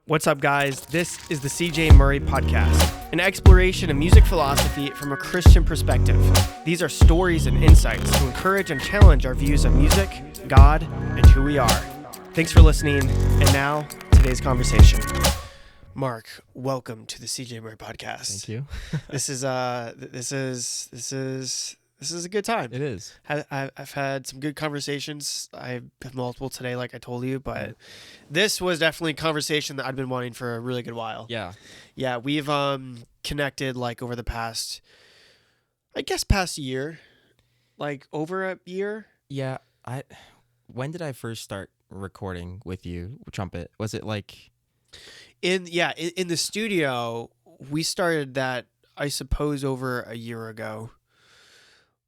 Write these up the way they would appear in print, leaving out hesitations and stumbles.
What's up, guys? This is the CJ Murray Podcast, an exploration of music philosophy from a Christian perspective. These are stories and insights to encourage and challenge our views of music, God, and who we are. Thanks for listening, and now, today's conversation. Mark, welcome to the CJ Murray Podcast. Thank you. This is a good time. It is. I've had some good conversations. I have multiple today, like I told you, but this was definitely a conversation that I'd been wanting for a really good while. Yeah, we've connected like over the past year, like over a year. Yeah, when did I first start recording with you, trumpet? Was it like In the studio? We started that, I suppose, over a year ago.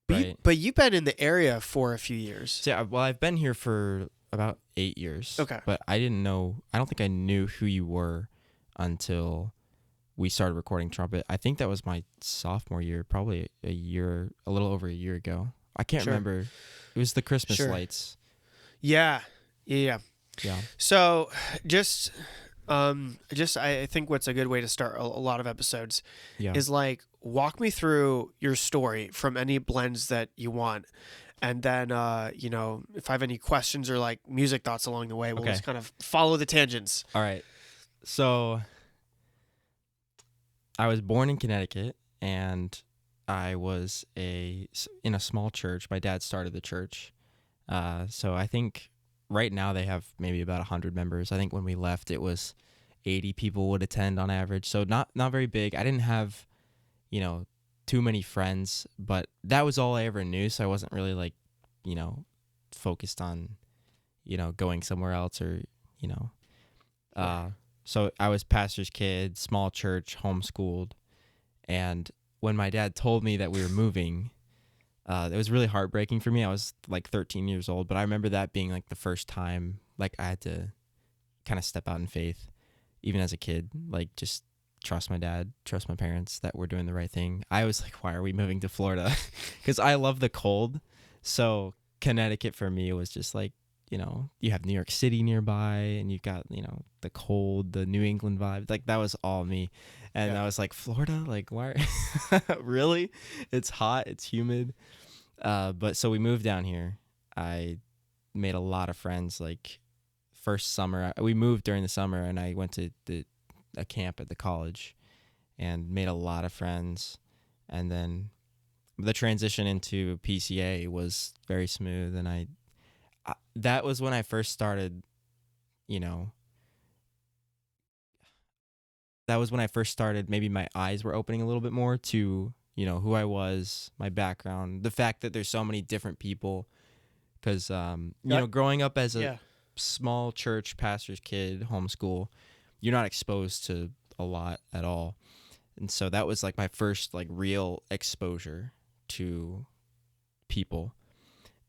Right. But you've been in the area for a few years. So, yeah, well, I've been here for about 8 years. Okay. But I don't think I knew who you were until we started recording trumpet. I think that was my sophomore year, probably a little over a year ago. I can't remember. It was the Christmas lights. Yeah. Yeah. So I think what's a good way to start a lot of episodes is like, walk me through your story from any blends that you want. And then, if I have any questions or like music thoughts along the way, we'll just kind of follow the tangents. All right. So I was born in Connecticut, and I was in a small church. My dad started the church. So I think right now they have maybe about 100 members. I think when we left, it was 80 people would attend on average. So not very big. I didn't have, too many friends, but that was all I ever knew. So I wasn't really like, focused on, going somewhere else or, so I was pastor's kid, small church, homeschooled. And when my dad told me that we were moving, it was really heartbreaking for me. I was like 13 years old, but I remember that being like the first time, like I had to kind of step out in faith, even as a kid, like just trust my dad, trust my parents that we're doing the right thing. I was like, why are we moving to Florida? Because I love the cold. So Connecticut for me was just like, you have New York City nearby, and you've got, the cold, the New England vibe. Like that was all me. And I was like, Florida? Like, why? Really? It's hot. It's humid. But so we moved down here. I made a lot of friends. Like first summer, we moved during the summer, and I went to a camp at the college and made a lot of friends. And then the transition into PCA was very smooth. And that was when I first started, maybe my eyes were opening a little bit more to, who I was, my background, the fact that there's so many different people. Because, growing up as a small church pastor's kid, homeschool, you're not exposed to a lot at all. And so that was like my first like real exposure to people.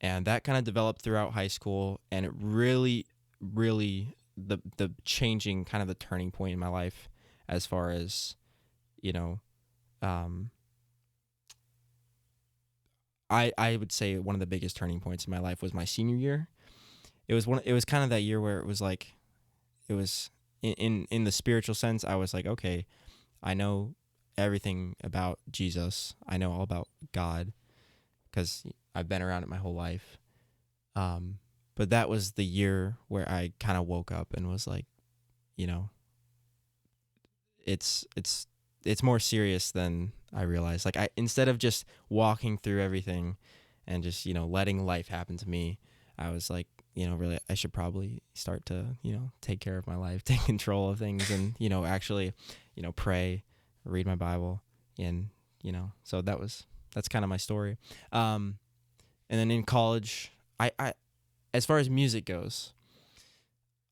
And that kind of developed throughout high school. And it really, really, the changing kind of the turning point in my life as far as, I would say one of the biggest turning points in my life was my senior year. It was kind of that year where it was like, it was in the spiritual sense, I was like, okay, I know everything about Jesus. I know all about God because I've been around it my whole life. But that was the year where I kind of woke up and was like, it's more serious than I realized. Like instead of just walking through everything and just, letting life happen to me, I was like, really, I should probably start to, take care of my life, take control of things, and, actually, pray, read my Bible, and, so that's kind of my story. And then in college, I as far as music goes,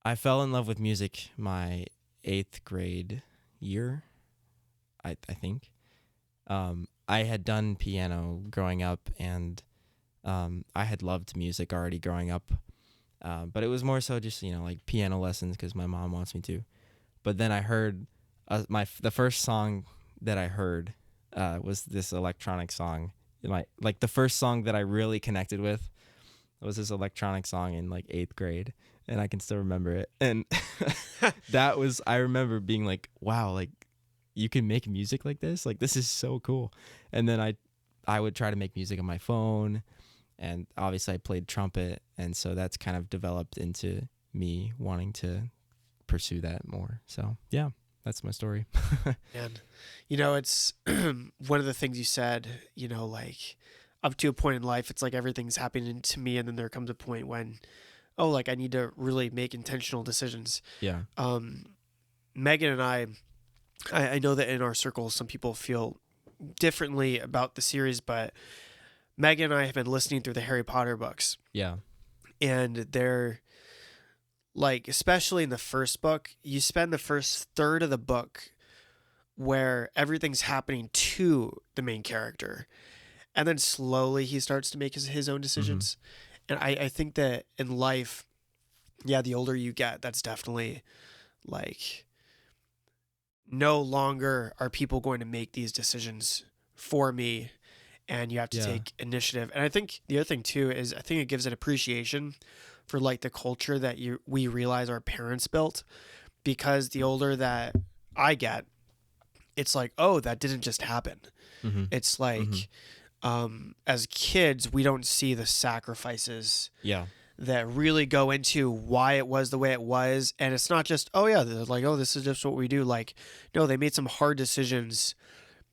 I fell in love with music my 8th grade year, I think. I had done piano growing up, and I had loved music already growing up. But it was more so just, like piano lessons because my mom wants me to. But then I heard the first song that I heard was this electronic song. The first song that I really connected with was this electronic song in like 8th grade. and I can still remember it. And I remember being like, wow, like you can make music like this? Like this is so cool. And then I would try to make music on my phone, and obviously I played trumpet, and so that's kind of developed into me wanting to pursue that more. So yeah, that's my story. And it's one of the things you said, like up to a point in life, it's like everything's happening to me, and then there comes a point when, oh, like I need to really make intentional decisions. Yeah. Megan and I know that in our circles, some people feel differently about the series, but Megan and I have been listening through the Harry Potter books. Yeah. And they're like, especially in the first book, you spend the first third of the book where everything's happening to the main character. And then slowly he starts to make his own decisions. Mm-hmm. And I think that in life, yeah, the older you get, that's definitely like, no longer are people going to make these decisions for me, and you have to take initiative. And I think the other thing too is I think it gives an appreciation for like the culture that we realize our parents built, because the older that I get, it's like, oh, that didn't just happen. Mm-hmm. It's like, as kids, we don't see the sacrifices that really go into why it was the way it was. And it's not just, oh yeah, they're like, oh, this is just what we do. Like, no, they made some hard decisions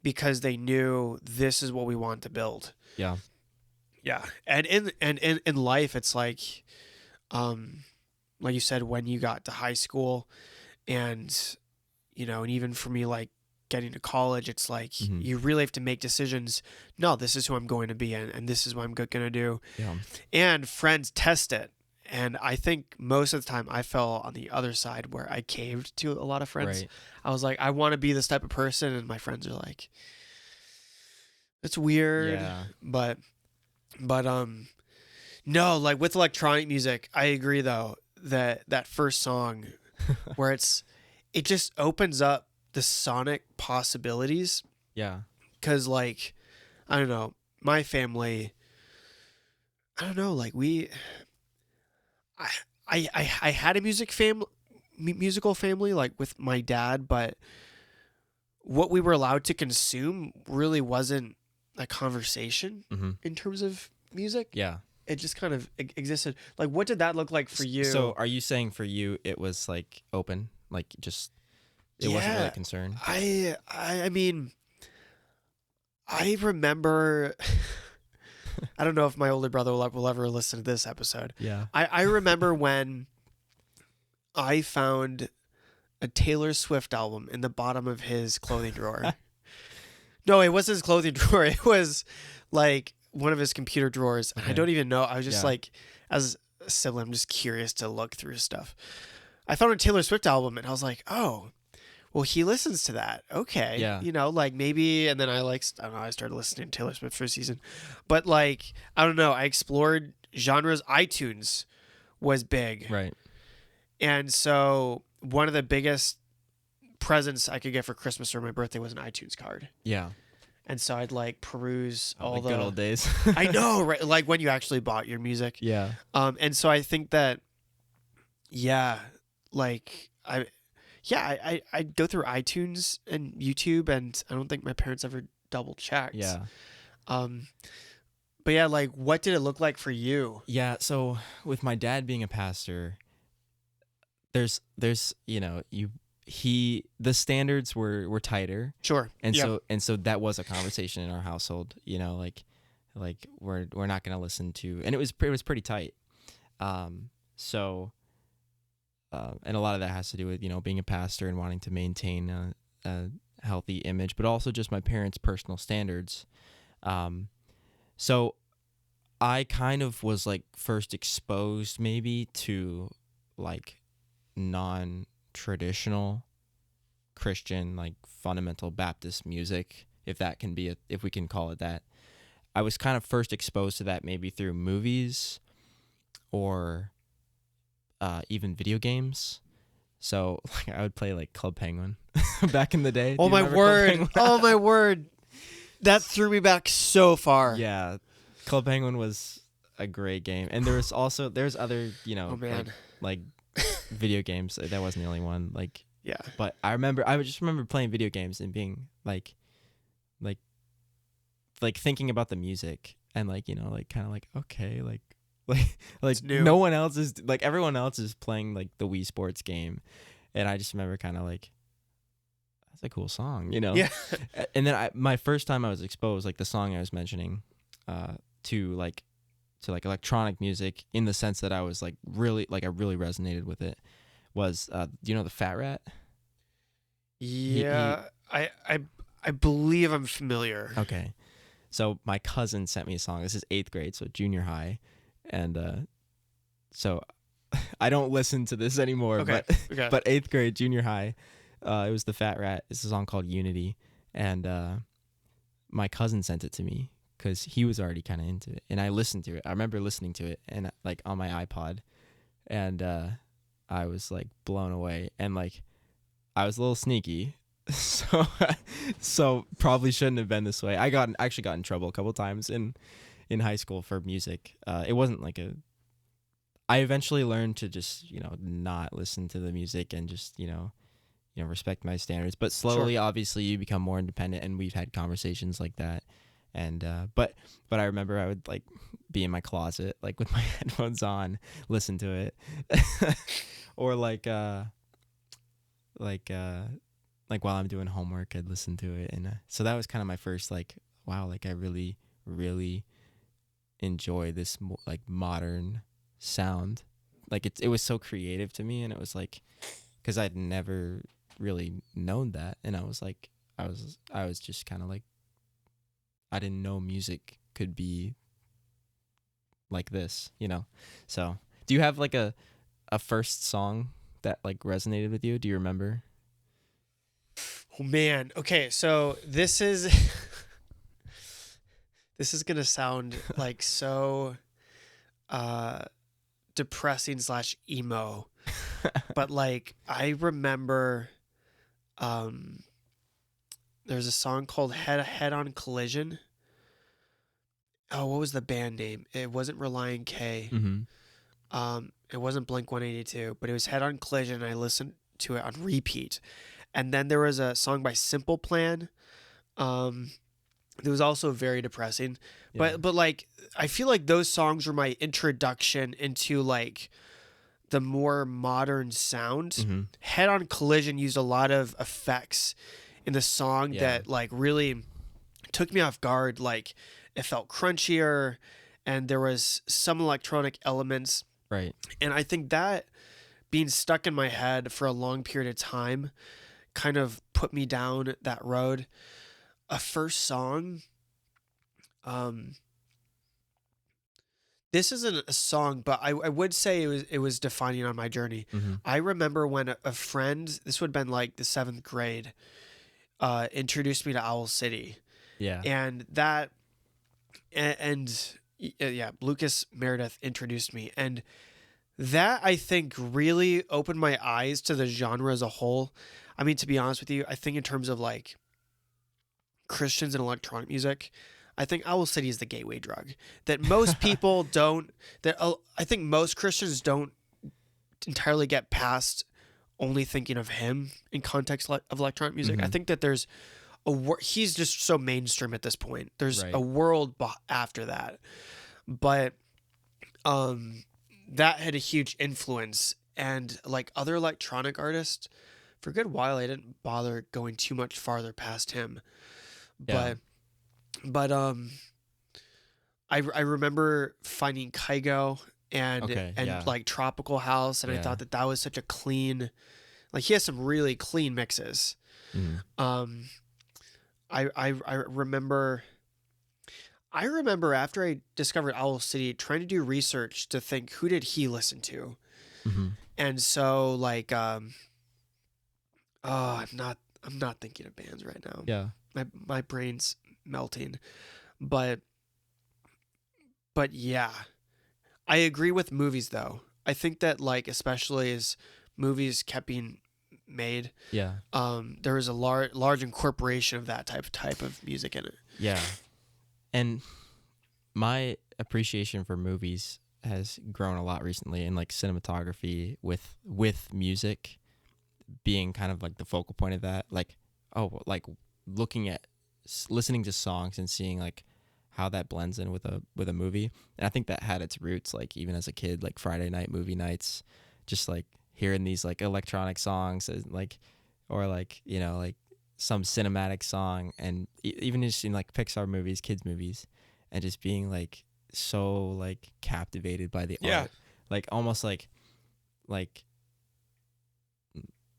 because they knew this is what we want to build. Yeah. Yeah. And in life, it's like you said, when you got to high school and, and even for me, like getting to college, it's like, you really have to make decisions. No, this is who I'm going to be, and this is what I'm going to do. Yeah. And friends test it. And I think most of the time I fell on the other side where I caved to a lot of friends. Right. I was like, I want to be this type of person. And my friends are like, it's weird. Yeah. But no, like with electronic music, I agree though, that first song where it just opens up the sonic possibilities. Yeah. Cause like, I don't know, my family, I don't know, like I had a musical family, like with my dad, but what we were allowed to consume really wasn't a conversation in terms of music. Yeah. It just kind of existed. Like, what did that look like for you? So are you saying for you, it was like open, like just, it wasn't really a concern? I mean, I remember, I don't know if my older brother will ever listen to this episode. Yeah. I remember when I found a Taylor Swift album in the bottom of his clothing drawer. No, it wasn't his clothing drawer. It was like one of his computer drawers. Okay. I don't even know. I was just like, as a sibling, I'm just curious to look through his stuff. I found a Taylor Swift album and I was like, oh, well, he listens to that. Okay. Yeah. Like maybe, and then I don't know, I started listening to Taylor Swift for a season. But like, I don't know, I explored genres. iTunes was big. Right. And so one of the biggest presents I could get for Christmas or my birthday was an iTunes card. Yeah. And so I'd like peruse all the good old days. I know, right? Like when you actually bought your music. Yeah. And so I think that, like I go through iTunes and YouTube, and I don't think my parents ever double checked. Yeah. But yeah, like what did it look like for you? Yeah. So with my dad being a pastor, there's the standards were tighter. Sure. And so that was a conversation in our household, like we're not going to listen to, and it was pretty tight. And a lot of that has to do with, being a pastor and wanting to maintain a healthy image, but also just my parents' personal standards. So I kind of was like first exposed maybe to like non-traditional Christian, like fundamental Baptist music, if we can call it that. I was kind of first exposed to that maybe through movies or even video games. So like I would play like Club Penguin back in the day. Oh my word. Oh my word. That threw me back so far. Yeah. Club Penguin was a great game. And there's other, oh man. like like video games. That wasn't the only one. Like, Yeah. but I just remember playing video games and being like thinking about the music and like, you know, like kind of like, okay, like no one else is like, everyone else is playing like the Wii Sports game, and I just remember kind of like, that's a cool song, you know. Yeah. And then my first time I was exposed, like the song I was mentioning, to electronic music, in the sense that I was like really, like I really resonated with it, was you know the Fat Rat? Yeah. I believe I'm familiar. Okay. So my cousin sent me a song. This is 8th grade, so junior high. And so I don't listen to this anymore, Okay. but 8th grade, junior high, it was the Fat Rat. It's a song called Unity. And my cousin sent it to me because he was already kind of into it. And I listened to it. I remember listening to it and like on my iPod. And I was like blown away. And like I was a little sneaky. So probably shouldn't have been this way. I actually got in trouble a couple times in high school for music. It wasn't like I eventually learned to just, you know, not listen to the music and just, you know, respect my standards. But slowly, Sure. obviously, you become more independent, and we've had conversations like that. And but I remember I would like be in my closet, like with my headphones on, listen to it, or like while I'm doing homework, I'd listen to it. And so that was kind of my first like, wow, like I really, really enjoy this like modern sound. Like it was so creative to me, and it was like, because I'd never really known that, and I was like, I was just kind of like, I didn't know music could be like this, you know. So do you have like a first song that like resonated with you? Do you remember? Oh man. Okay, so this is this is gonna sound like so depressing / emo. But like I remember there's a song called Head on Collision. Oh, what was the band name? It wasn't Reliant K. Mm-hmm. It wasn't Blink 182, but it was Head on Collision, and I listened to it on repeat. And then there was a song by Simple Plan. It was also very depressing. Yeah. But like I feel like those songs were my introduction into like the more modern sound. Mm-hmm. Head on Collision used a lot of effects in the song that like really took me off guard. Like it felt crunchier, and there was some electronic elements. Right. And I think that being stuck in my head for a long period of time kind of put me down that road. A first song, this isn't a song, but I would say it was defining on my journey. Mm-hmm. I remember when a friend, this would have been like the 7th grade, introduced me to Owl City. Yeah. And that, yeah, Lucas Meredith introduced me. And that, I think, really opened my eyes to the genre as a whole. I mean, to be honest with you, I think in terms of like Christians and electronic music, I think Owl City is the gateway drug that most people don't, I think most Christians don't entirely get past only thinking of him in context of electronic music. Mm-hmm. I think that there's he's just so mainstream at this point. There's Right. a world after that. But that had a huge influence, and like other electronic artists, for a good while I didn't bother going too much farther past him. Yeah. But I remember finding Kygo and yeah. like Tropical House, and I Yeah. thought that was such a clean, like he has some really clean mixes. Mm-hmm. I remember after I discovered Owl City, trying to do research to think who did he listen to. Mm-hmm. And so like I'm not thinking of bands right now. Yeah. My brain's melting. But yeah. I agree with movies though. I think that like especially as movies kept being made, Yeah. there was a large incorporation of that type of music in it. Yeah. And my appreciation for movies has grown a lot recently in like cinematography with music being kind of like the focal point of that. Like, oh, like looking at listening to songs and seeing like how that blends in with a movie. And I think that had its roots like even as a kid, like Friday night movie nights, just like hearing these like electronic songs and like, or like, you know, like some cinematic song, and even just in like Pixar movies, kids movies, and just being like so like captivated by the art. Like almost like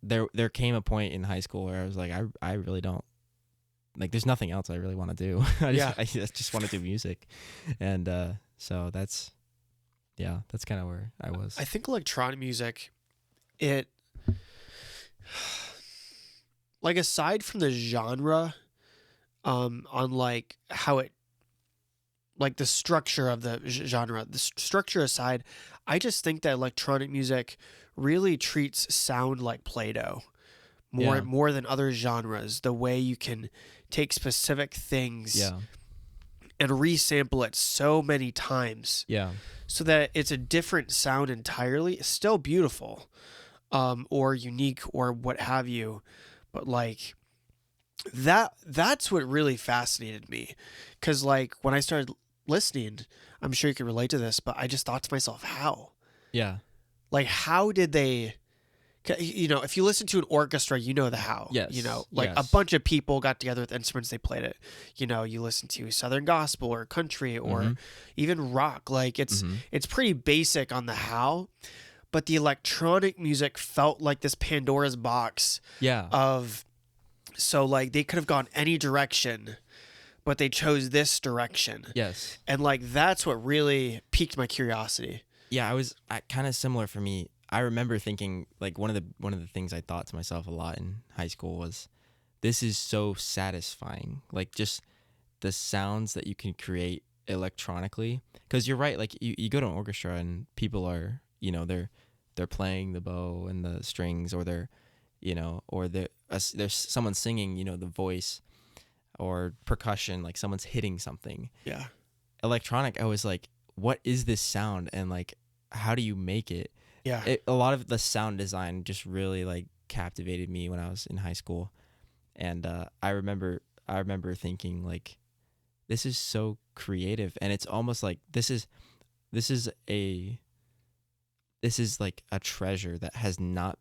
there came a point in high school where I was like, I really don't like, there's nothing else I really want to do. I just want to do music. And so that's kind of where I was. I think electronic music, it, like aside from the genre, on like how it, like the structure of the genre, the structure aside, I just think that electronic music really treats sound like Play-Doh more than other genres. The way you can take specific things and resample it so many times, so that it's a different sound entirely. It's still beautiful, or unique, or what have you, but like that's what really fascinated me, because like when I started listening, I'm sure you can relate to this, but I just thought to myself, how? Like, how did they, you know, if you listen to an orchestra, you know the how. You know, like a bunch of people got together with instruments, they played it. You know, you listen to Southern gospel or country or even rock. Like it's pretty basic on the how, but the electronic music felt like this Pandora's box of, so like they could have gone any direction, but they chose this direction. And like that's what really piqued my curiosity. I was kind of similar for me. I remember thinking like one of the things I thought to myself a lot in high school was, this is so satisfying. Like just the sounds that you can create electronically, because you're right. Like you go to an orchestra and people are, you know, they're playing the bow and the strings, or they're, you know, or there's someone singing, you know, the voice, or percussion, like someone's hitting something. Electronic, I was like, what is this sound, and like how do you make it? A lot of the sound design just really like captivated me when I was in high school. And I remember thinking like, this is so creative, and it's almost like this is like a treasure that has not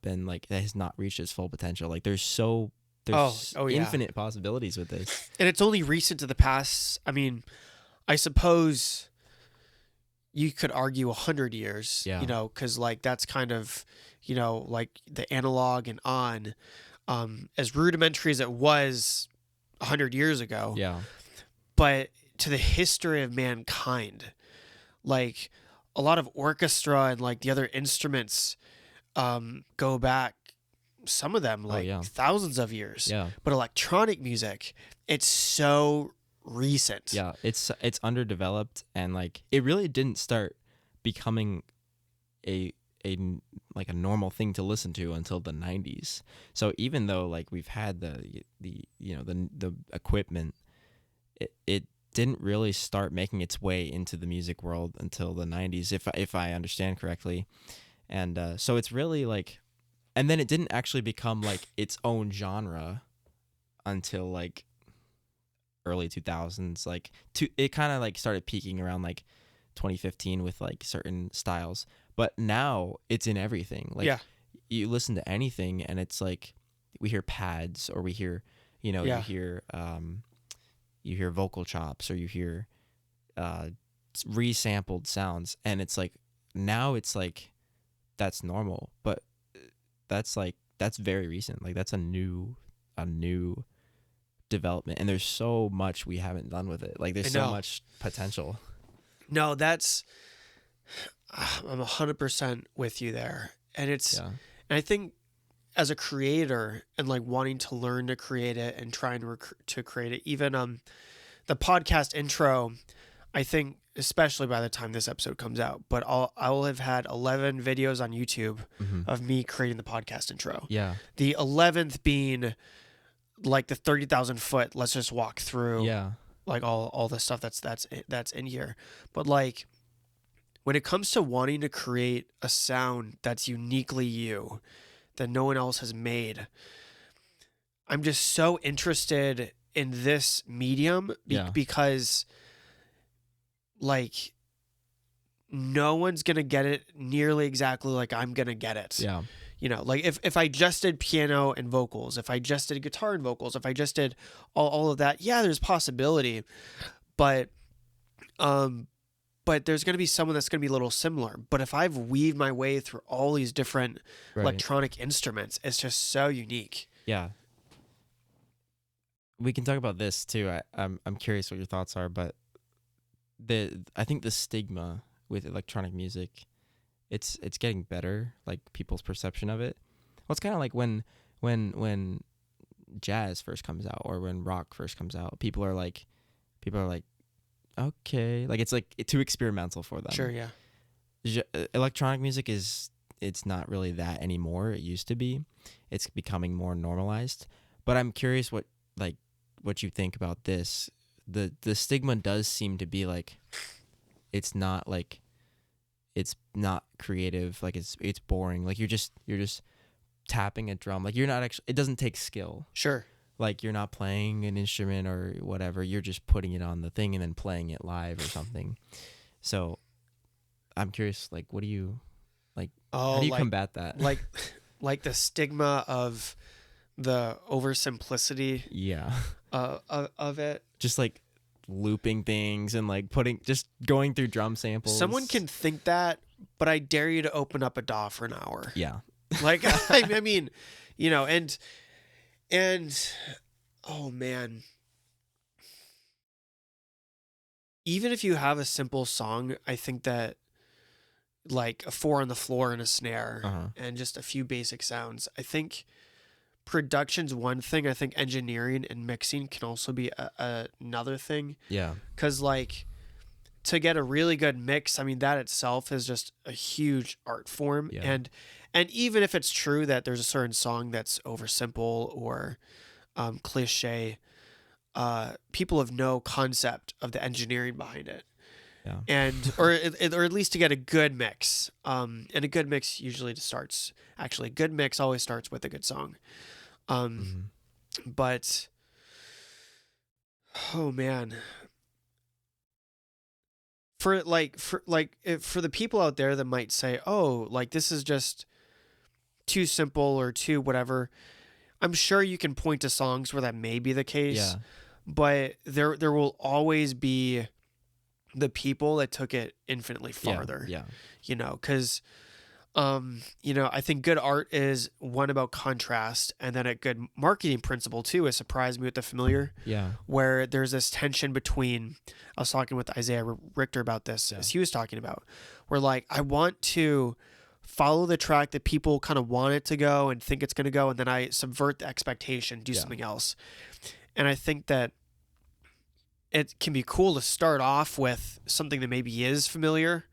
reached its full potential. Like there's infinite possibilities with this. And it's only recent to the past. I mean, I suppose you could argue 100 years, you know, because like that's kind of, you know, like the analog and on, as rudimentary as it was 100 years ago. But to the history of mankind, like a lot of orchestra and like the other instruments go back, some of them like thousands of years. But electronic music, it's so recent. It's underdeveloped, and like it really didn't start becoming a normal thing to listen to until the 90s. So even though like we've had the you know the equipment, it didn't really start making its way into the music world until the 90s, if I understand correctly. And so it's really like, and then it didn't actually become like its own genre until like early 2000s. Like it kind of like started peaking around like 2015 with like certain styles, but now it's in everything. Like you listen to anything and it's like we hear pads, or we hear, you know, you hear vocal chops, or you hear resampled sounds, and it's like now it's like that's normal, but that's very recent. Like that's a new development, and there's so much we haven't done with it. Like there's so much potential. No, that's, I'm 100% with you there. And it's, and I think as a creator and like wanting to learn to create it and trying to create it, even the podcast intro, I think, especially by the time this episode comes out, but I will have had 11 videos on YouTube of me creating the podcast intro. The 11th being like the 30,000 foot, let's just walk through like all the stuff that's in here. But like when it comes to wanting to create a sound that's uniquely you, that no one else has made, I'm just so interested in this medium Yeah. because like no one's going to get it nearly exactly like I'm going to get it. Yeah. You know, like if I just did piano and vocals, if I just did guitar and vocals, if I just did all of that, yeah, there's possibility. But there's going to be someone that's going to be a little similar. But if I've weaved my way through all these different Right. electronic instruments, it's just so unique. Yeah. We can talk about this too. I'm curious what your thoughts are, but I think the stigma with electronic music, it's getting better, like people's perception of it. Well, it's kind of like when jazz first comes out or when rock first comes out, people are like, okay, like it's like too experimental for them. Sure, yeah. Electronic music it's not really that anymore. It used to be. It's becoming more normalized. But I'm curious what you think about this. The stigma does seem to be like it's not creative, like it's boring. Like you're just tapping a drum. Like you're not actually, it doesn't take skill. Sure. Like you're not playing an instrument or whatever. You're just putting it on the thing and then playing it live or something. So I'm curious, like, what do you like? How do you combat that? Like the stigma of the oversimplicity. Yeah. Of it. Just like looping things and like just going through drum samples. Someone can think that, but I dare you to open up a DAW for an hour. Yeah. Like I mean, you know, and oh man. Even if you have a simple song, I think that like a 4 on the floor and a snare and just a few basic sounds, I think production's one thing. I think engineering and mixing can also be another thing. Yeah. Because like to get a really good mix, I mean, that itself is just a huge art form. Yeah. And even if it's true that there's a certain song that's oversimple or cliche, people have no concept of the engineering behind it. Yeah. And or at least to get a good mix. And a good mix usually a good mix always starts with a good song. But oh man, for the people out there that might say, oh, like this is just too simple or too whatever, I'm sure you can point to songs where that may be the case. Yeah. But there will always be the people that took it infinitely farther. Yeah. You know, because you know, I think good art is one about contrast, and then a good marketing principle too has surprised me with The Familiar. Yeah. Where there's this tension between, I was talking with Isaiah Richter about this, Yeah. as he was talking about, where like I want to follow the track that people kind of want it to go and think it's going to go, and then I subvert the expectation, do something else. And I think that it can be cool to start off with something that maybe is familiar,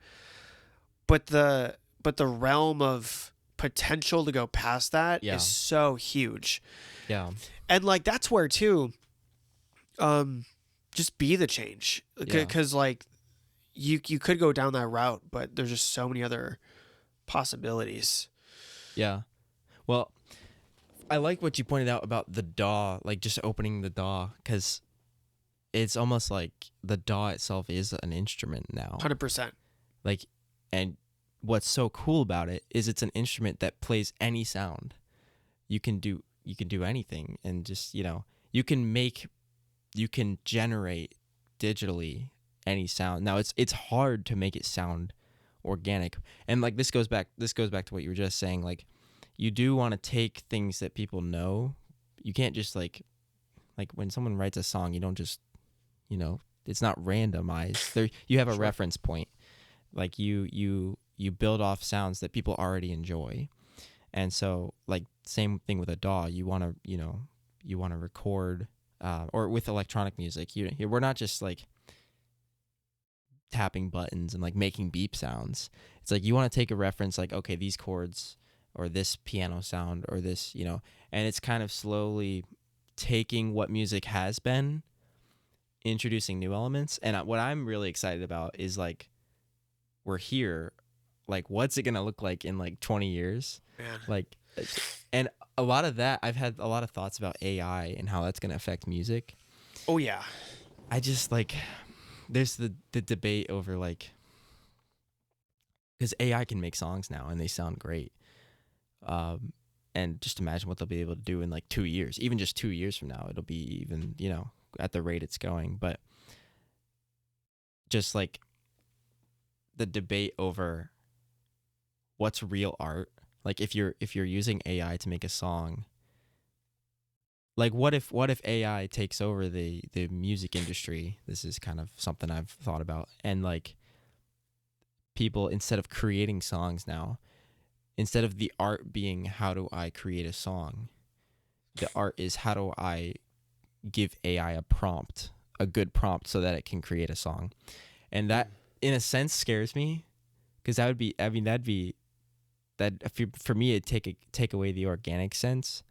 but the realm of potential to go past that is so huge. Yeah. And like that's where too just be the change, because like you could go down that route, but there's just so many other possibilities. Yeah. Well, I like what you pointed out about the DAW, like just opening the DAW, because it's almost like the DAW itself is an instrument now. 100%. Like, and what's so cool about it is it's an instrument that plays any sound. You can do anything, and just, you know, you can generate digitally any sound. Now it's hard to make it sound organic. And like this goes back to what you were just saying, like you do want to take things that people know. You can't just like when someone writes a song, you don't just, you know, it's not randomized. There you have a reference point. Like you build off sounds that people already enjoy. And so like same thing with a DAW, you want to record or with electronic music, we're not just like tapping buttons and like making beep sounds. It's like you want to take a reference, like, okay, these chords or this piano sound or this, you know, and it's kind of slowly taking what music has been, introducing new elements. And what I'm really excited about is like we're here, like what's it gonna look like in like 20 years? Man. Like, and a lot of that, I've had a lot of thoughts about AI and how that's gonna affect music. Oh yeah. I just like, there's the debate over like, because AI can make songs now and they sound great. And just imagine what they'll be able to do in like 2 years, even just 2 years from now, it'll be even, at the rate it's going. But just like the debate over what's real art, like if you're using AI to make a song, like what if AI takes over the music industry? This is kind of something I've thought about. And like people, instead of creating songs now, instead of the art being how do I create a song, the art is how do I give AI a good prompt so that it can create a song. And that in a sense scares me, because that would be, I mean, for me it'd take away the organic sense.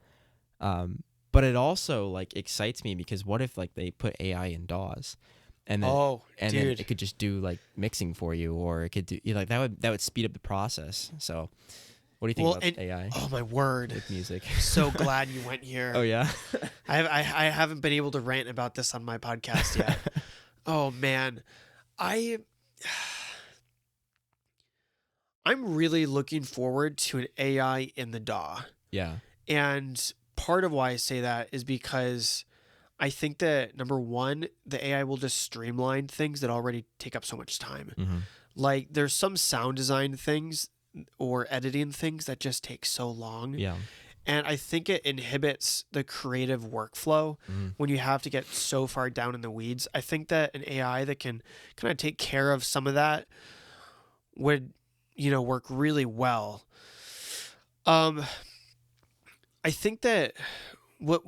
But it also like excites me, because what if like they put AI in DAWs and then then it could just do like mixing for you, or it could do like that would speed up the process. So what do you think about AI? Oh my word. With music. So glad you went here. Oh yeah. I haven't been able to rant about this on my podcast yet. Oh man. I'm really looking forward to an AI in the DAW. Yeah. And part of why I say that is because I think that, number one, the AI will just streamline things that already take up so much time. Mm-hmm. Like there's some sound design things or editing things that just take so long. Yeah. And I think it inhibits the creative workflow when you have to get so far down in the weeds. I think that an AI that can kind of take care of some of that would, work really well. I think that what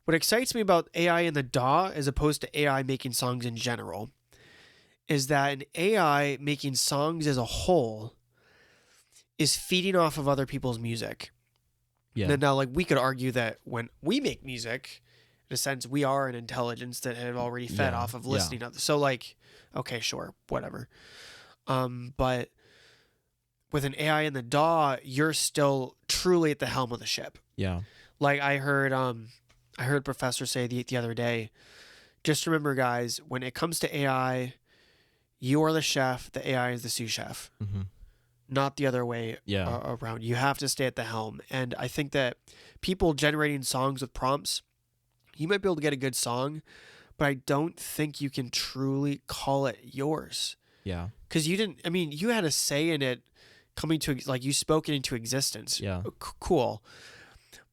excites me about AI in the DAW as opposed to AI making songs in general is that an AI making songs as a whole is feeding off of other people's music. Yeah. Now, like, we could argue that when we make music, in a sense, we are an intelligence that have already fed off of listening to. So, like, okay, sure, whatever. But with an AI in the DAW, you're still truly at the helm of the ship. Yeah. Like I heard a professor say the other day, just remember, guys, when it comes to AI, you are the chef, the AI is the sous chef. Mm-hmm. Not the other way around. You have to stay at the helm. And I think that people generating songs with prompts, you might be able to get a good song, but I don't think you can truly call it yours. Yeah. Because you had a say in it coming to, like, you spoke it into existence. Yeah. Cool.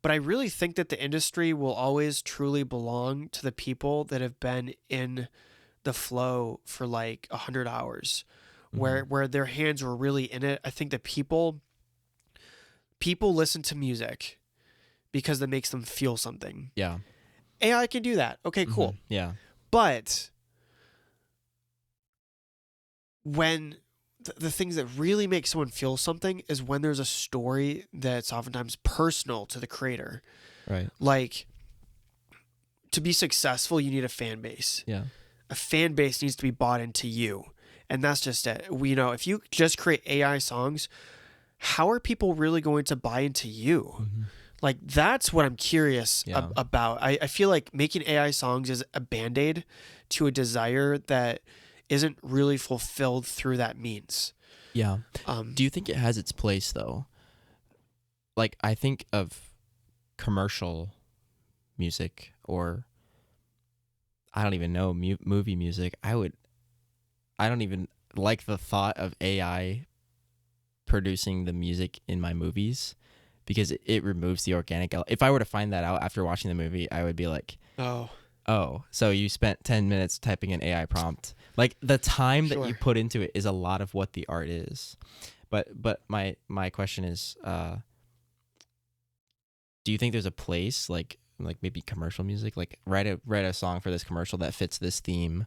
But I really think that the industry will always truly belong to the people that have been in the flow for like 100 hours. Where their hands were really in it. I think that people listen to music because it makes them feel something. Yeah. AI can do that. Okay, cool. Mm-hmm. Yeah. But when the things that really make someone feel something is when there's a story that's oftentimes personal to the creator. Right. Like, to be successful, you need a fan base. Yeah. A fan base needs to be bought into you. And that's just it. If you just create AI songs, how are people really going to buy into you? Mm-hmm. Like, that's what I'm curious about. I feel like making AI songs is a Band-Aid to a desire that isn't really fulfilled through that means. Yeah. Do you think it has its place, though? Like, I think of commercial music, or I don't even know, movie music. I don't even like the thought of AI producing the music in my movies, because it removes the organic. If I were to find that out after watching the movie, I would be like, oh, so you spent 10 minutes typing an AI prompt. Like, the time that you put into it is a lot of what the art is. But my question is, do you think there's a place like maybe commercial music, like write a song for this commercial that fits this theme,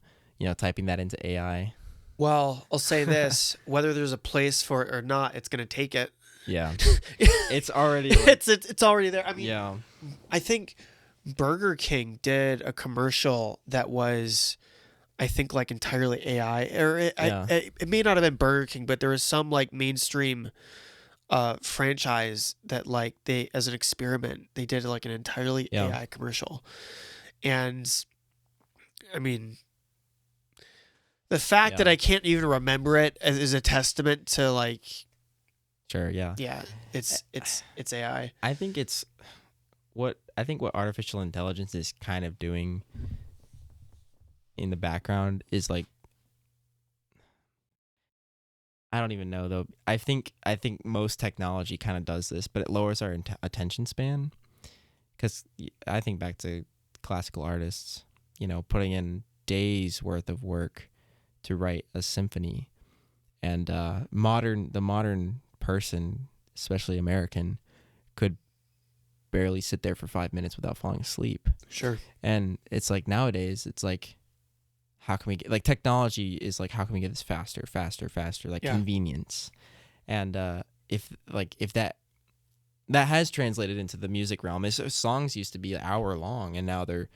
typing that into AI? Well, I'll say this, whether there's a place for it or not, it's going to take it. Yeah. It's already it's already there. I mean, yeah. I think Burger King did a commercial that was I think like entirely AI, or Yeah. it may not have been Burger King, but there was some like mainstream franchise that like they, as an experiment, they did like an entirely Yeah. AI commercial. And I mean, the fact Yeah. that I can't even remember it is a testament to like, Sure. Yeah. yeah, it's AI. I think it's what artificial intelligence is kind of doing in the background is like, I don't even know though. I think most technology kind of does this, but it lowers our attention span. Because I think back to classical artists, putting in days worth of work to write a symphony, and the modern person, especially American, could barely sit there for 5 minutes without falling asleep. Sure. And it's like nowadays, it's like, how can we get, like, technology is like, how can we get this faster, like Yeah. convenience. And if that has translated into the music realm. Songs used to be an hour long, and now they're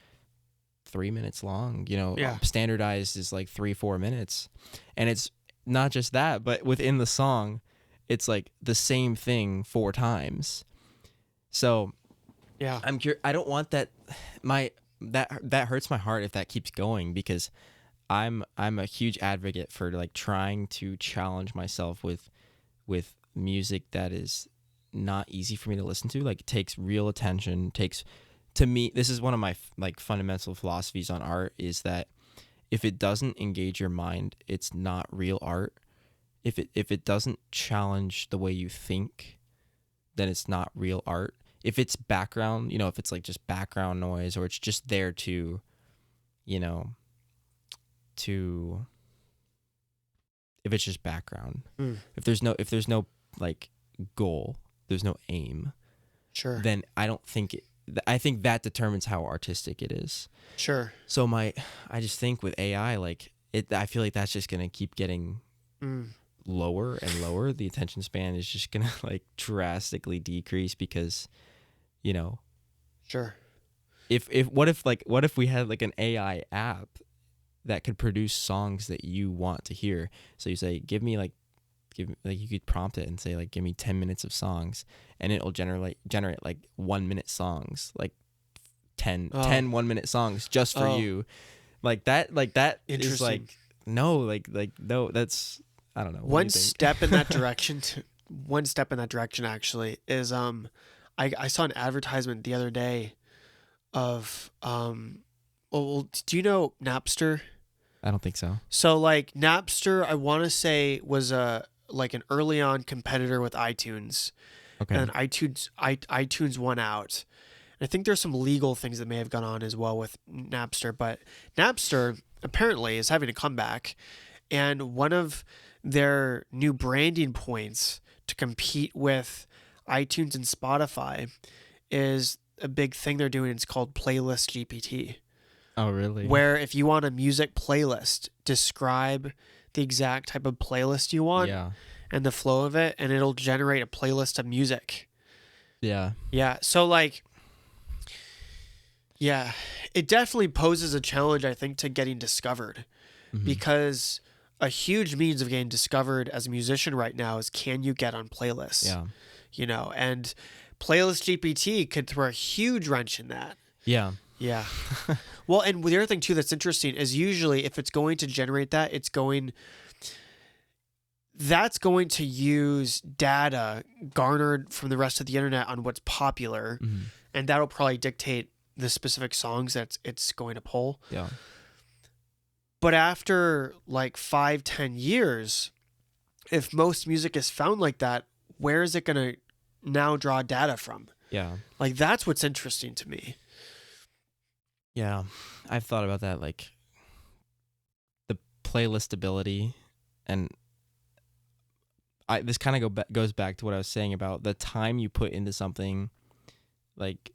3 minutes long. Yeah. Standardized is like 3-4 minutes, and it's not just that, but within the song, it's like the same thing 4 times. So Yeah. I don't want that. That hurts my heart if that keeps going, because I'm a huge advocate for like trying to challenge myself with music that is not easy for me to listen to. Like, it takes real attention. To me, this is one of my like fundamental philosophies on art, is that if it doesn't engage your mind, it's not real art. If it doesn't challenge the way you think, then it's not real art. If it's background, if it's like just background noise, or it's just there to if it's just background, if there's no like goal, there's no aim, Sure. then I think that determines how artistic it is. Sure. So I just think with AI, like I feel like that's just gonna keep getting lower and lower. The attention span is just gonna like drastically decrease, because Sure. what if we had like an AI app that could produce songs that you want to hear? So you say, you could prompt it and say like, give me 10 minutes of songs, and it'll generate like 1 minute songs, like 10 1 minute songs just for you. Like that is like, no, no, that's, I don't know. One step in that direction actually is I saw an advertisement the other day of well, do you know Napster? I don't think so. So like Napster, I want to say was like an early on competitor with iTunes. Okay. And iTunes won out. And I think there's some legal things that may have gone on as well with Napster, but Napster apparently is having a comeback, and one of their new branding points to compete with iTunes and Spotify is a big thing they're doing. It's called Playlist GPT. Oh, really? Where if you want a music playlist, describe the exact type of playlist you want and the flow of it, and it'll generate a playlist of music. Yeah. Yeah. So like, yeah, it definitely poses a challenge, I think, to getting discovered, because a huge means of getting discovered as a musician right now is, can you get on playlists? Yeah. And Playlist GPT could throw a huge wrench in that. Yeah. Yeah. Well, and the other thing too that's interesting is, usually if it's going to generate that, that's going to use data garnered from the rest of the internet on what's popular, and that'll probably dictate the specific songs that it's going to pull. Yeah. But after like 5-10 years, if most music is found like that, where is it going to now draw data from? Yeah. Like, that's what's interesting to me. Yeah. I've thought about that, like the playlist ability, and this kind of goes back to what I was saying about the time you put into something, like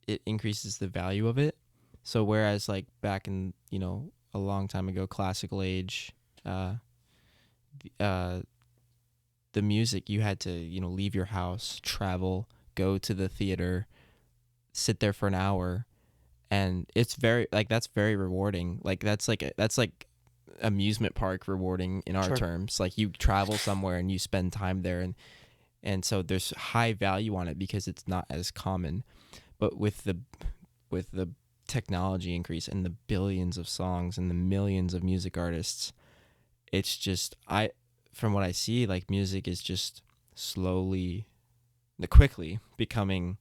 it increases the value of it. So whereas like back in, a long time ago, classical age, the music, you had to, leave your house, travel, go to the theater, sit there for an hour, and it's very like that's very rewarding. Like that's like amusement park rewarding in our Sure. terms. Like you travel somewhere and you spend time there, and so there's high value on it because it's not as common. But with the technology increase and the billions of songs and the millions of music artists, it's just from what I see, like music is just quickly becoming,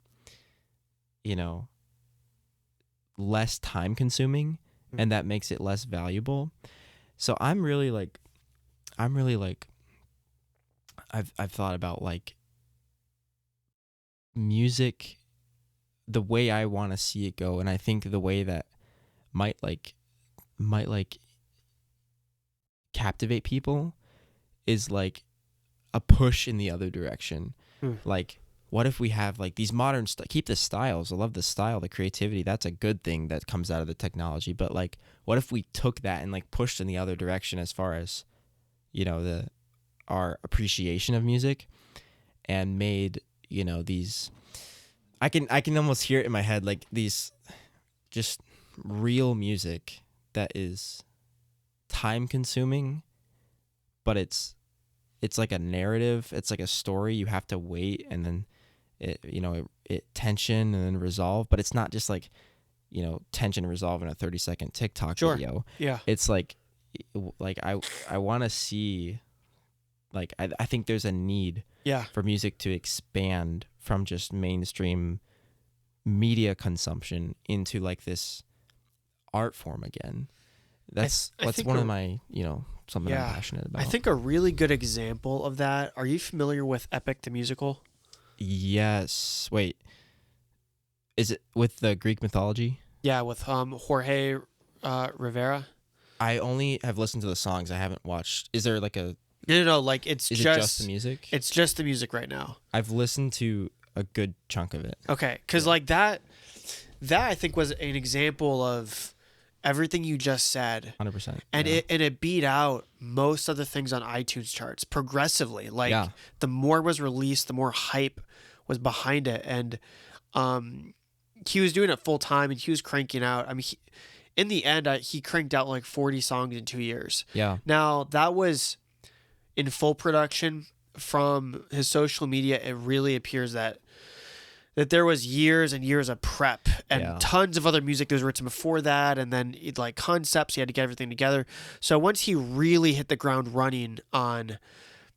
less time consuming, and that makes it less valuable. So I've thought about like music the way I want to see it go, and I think the way that might captivate people is like a push in the other direction. Like, what if we have like these modern keep the styles? I love the style, the creativity. That's a good thing that comes out of the technology. But like, what if we took that and like pushed in the other direction as far as, our appreciation of music, and made, these, I can almost hear it in my head, like these just real music that is time consuming, but it's like a narrative. It's like a story. You have to wait, and then it tension and then resolve, but it's not just like, tension resolve in a 30-second TikTok video. Yeah. It's like I want to see, like, I think there's a need for music to expand from just mainstream media consumption into like this art form again. That's one of my, something I'm passionate about. I think a really good example of that, are you familiar with Epic the Musical? Yes. Wait. Is it with the Greek mythology? Yeah, with Jorge Rivera. I only have listened to the songs. I haven't watched. Is there like a... No, like it's is it just the music? It's just the music right now. I've listened to a good chunk of it. Okay, because like that I think was an example of everything you just said. 100%. And it beat out most of the things on iTunes charts progressively. Like the more was released, the more hype was behind it. And he was doing it full time, and he was cranking out. I mean, in the end, he cranked out like 40 songs in 2 years. Yeah. Now, that was in full production. From his social media, it really appears that there was years and years of prep and tons of other music that was written before that, and then like concepts, he had to get everything together. So once he really hit the ground running on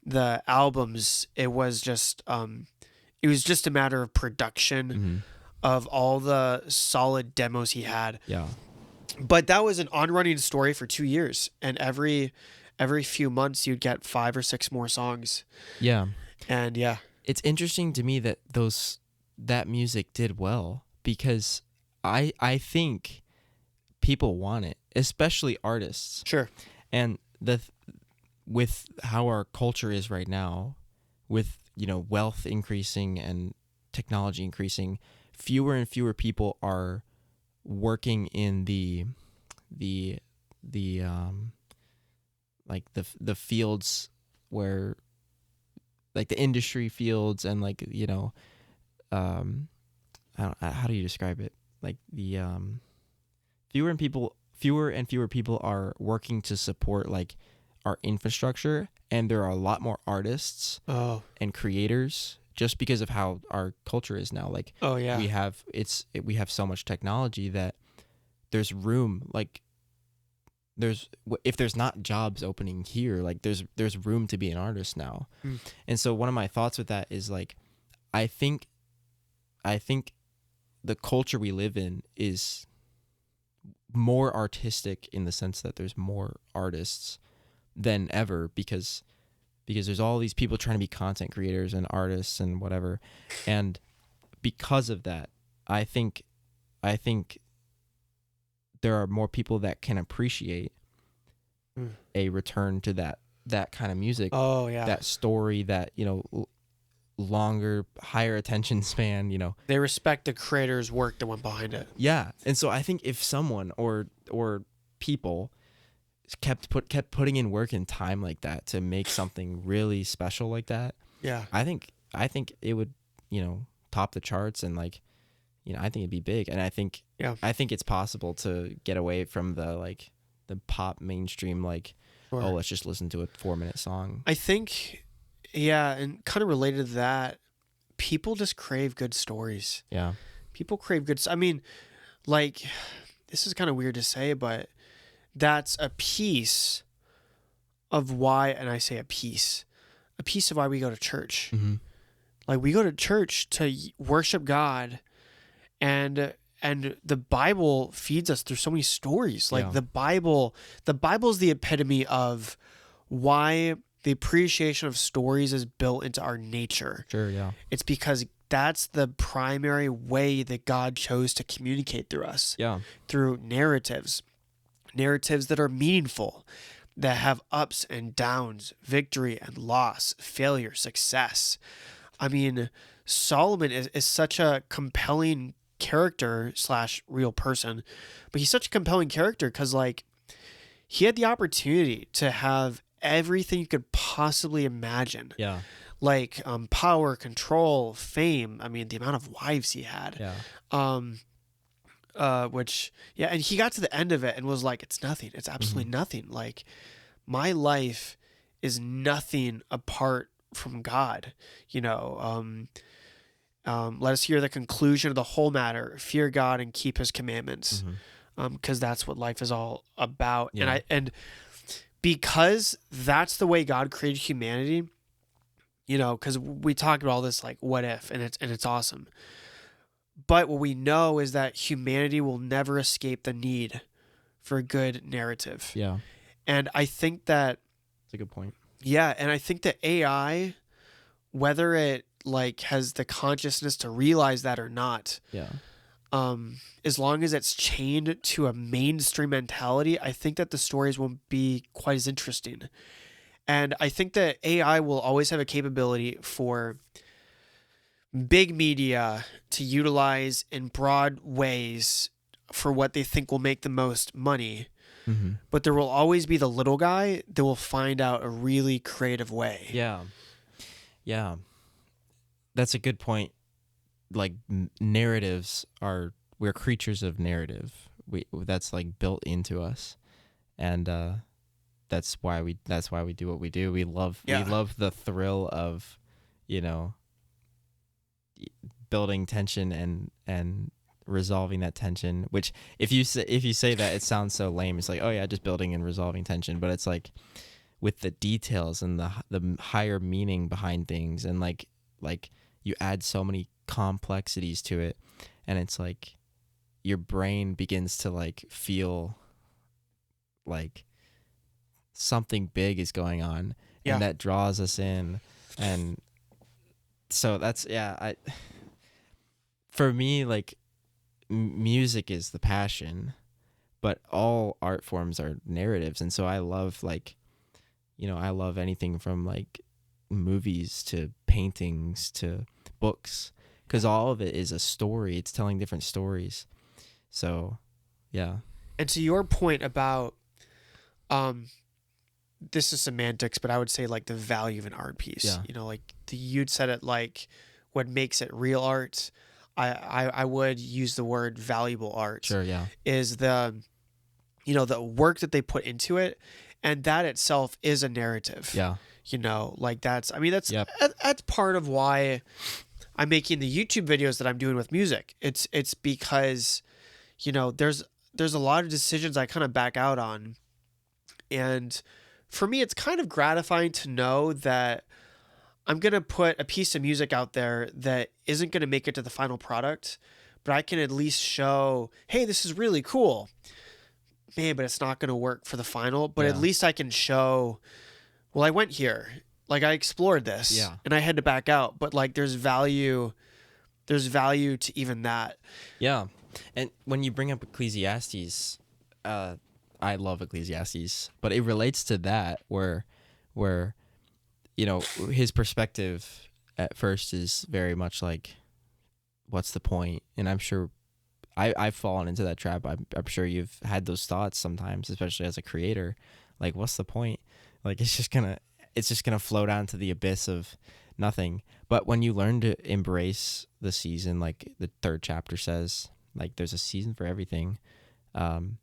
the albums, it was just a matter of production of all the solid demos he had. Yeah. But that was an on-running story for 2 years, and every few months you'd get 5 or 6 more songs. Yeah. And it's interesting to me that that music did well, because I think people want it, especially artists. Sure. And with how our culture is right now, with wealth increasing and technology increasing, fewer and fewer people are working in the fields where, like, the industry fields, and like how do you describe it? Like the fewer and fewer people are working to support like our infrastructure, and there are a lot more artists and creators, just because of how our culture is now. Like, we have so much technology that there's room, like if there's not jobs opening here, like there's room to be an artist now. And so one of my thoughts with that is like, I think the culture we live in is more artistic in the sense that there's more artists than ever, because there's all these people trying to be content creators and artists and whatever. And because of that, I think there are more people that can appreciate a return to that kind of music. Oh yeah. That story, that, longer, higher attention span, They respect the creator's work that went behind it. Yeah. And so I think if someone or people kept putting in work and time like that to make something really special like that, I think it would, top the charts, and like, I think it'd be big. And I think Yeah. it's possible to get away from the pop mainstream, Sure. oh, let's just listen to a 4-minute song. I think, yeah, and kind of related to that, people just crave good stories. Yeah. People crave good. I mean, like, this is kind of weird to say, but that's a piece of why, and I say a piece of why we go to church. Mm-hmm. Like, we go to church to worship God, and the Bible feeds us through so many stories. Like, Yeah. the Bible is the epitome of why the appreciation of stories is built into our nature. Sure, yeah. It's because that's the primary way that God chose to communicate through us. Yeah. Through narratives that are meaningful, that have ups and downs, victory and loss, failure, success. I mean, Solomon is such a compelling character / real person, but he's such a compelling character because, like, he had the opportunity to have everything you could possibly imagine. Yeah. Like, power, control, fame. I mean, the amount of wives he had. Yeah. And he got to the end of it and was like, it's nothing. It's absolutely nothing. Like, my life is nothing apart from God. Let us hear the conclusion of the whole matter. Fear God and keep his commandments. Because that's what life is all about. Yeah. And because that's the way God created humanity, because we talk about all this, like, what if, and it's awesome. But what we know is that humanity will never escape the need for a good narrative. Yeah. And I think that, That's a good point. yeah, and I think that AI, whether it has the consciousness to realize that or not, Yeah. as long as it's chained to a mainstream mentality, I think that the stories won't be quite as interesting. And I think that AI will always have a capability for big media to utilize in broad ways for what they think will make the most money. Mm-hmm. But there will always be the little guy that will find out a really creative way. Yeah. Yeah. That's a good point. Like, narratives we're creatures of narrative. That's built into us. And that's why we do what we do. We love the thrill of, building tension and resolving that tension, which if you say that, it sounds so lame. It's like, oh yeah, just building and resolving tension, but it's like with the details and the higher meaning behind things, and like you add so many complexities to it, and it's like your brain begins to feel like something big is going on, and that draws us in. And so that's, for me, music is the passion, but all art forms are narratives. And so I love I love anything from movies to paintings to books, because all of it is a story. It's telling different stories. So, yeah. And to your point about, this is semantics, but I would say the value of an art piece. Yeah. You'd said it what makes it real art. I would use the word valuable art. Sure, yeah. Is the the work that they put into it, and that itself is a narrative. Yeah. That's that's part of why I'm making the YouTube videos that I'm doing with music. It's because there's a lot of decisions I kind of back out on, and for me it's kind of gratifying to know that I'm going to put a piece of music out there that isn't going to make it to the final product, but I can at least show, hey, this is really cool. Man, but it's not going to work for the final, but at least I can show, well, I went here. I explored this and I had to back out, but there's value to even that. Yeah. And when you bring up Ecclesiastes, I love Ecclesiastes, but it relates to that where his perspective at first is very much what's the point? And I'm sure I've fallen into that trap. I'm sure you've had those thoughts sometimes, especially as a creator. What's the point? It's just gonna flow down to the abyss of nothing. But when you learn to embrace the season, like the third chapter says, like there's a season for everything. When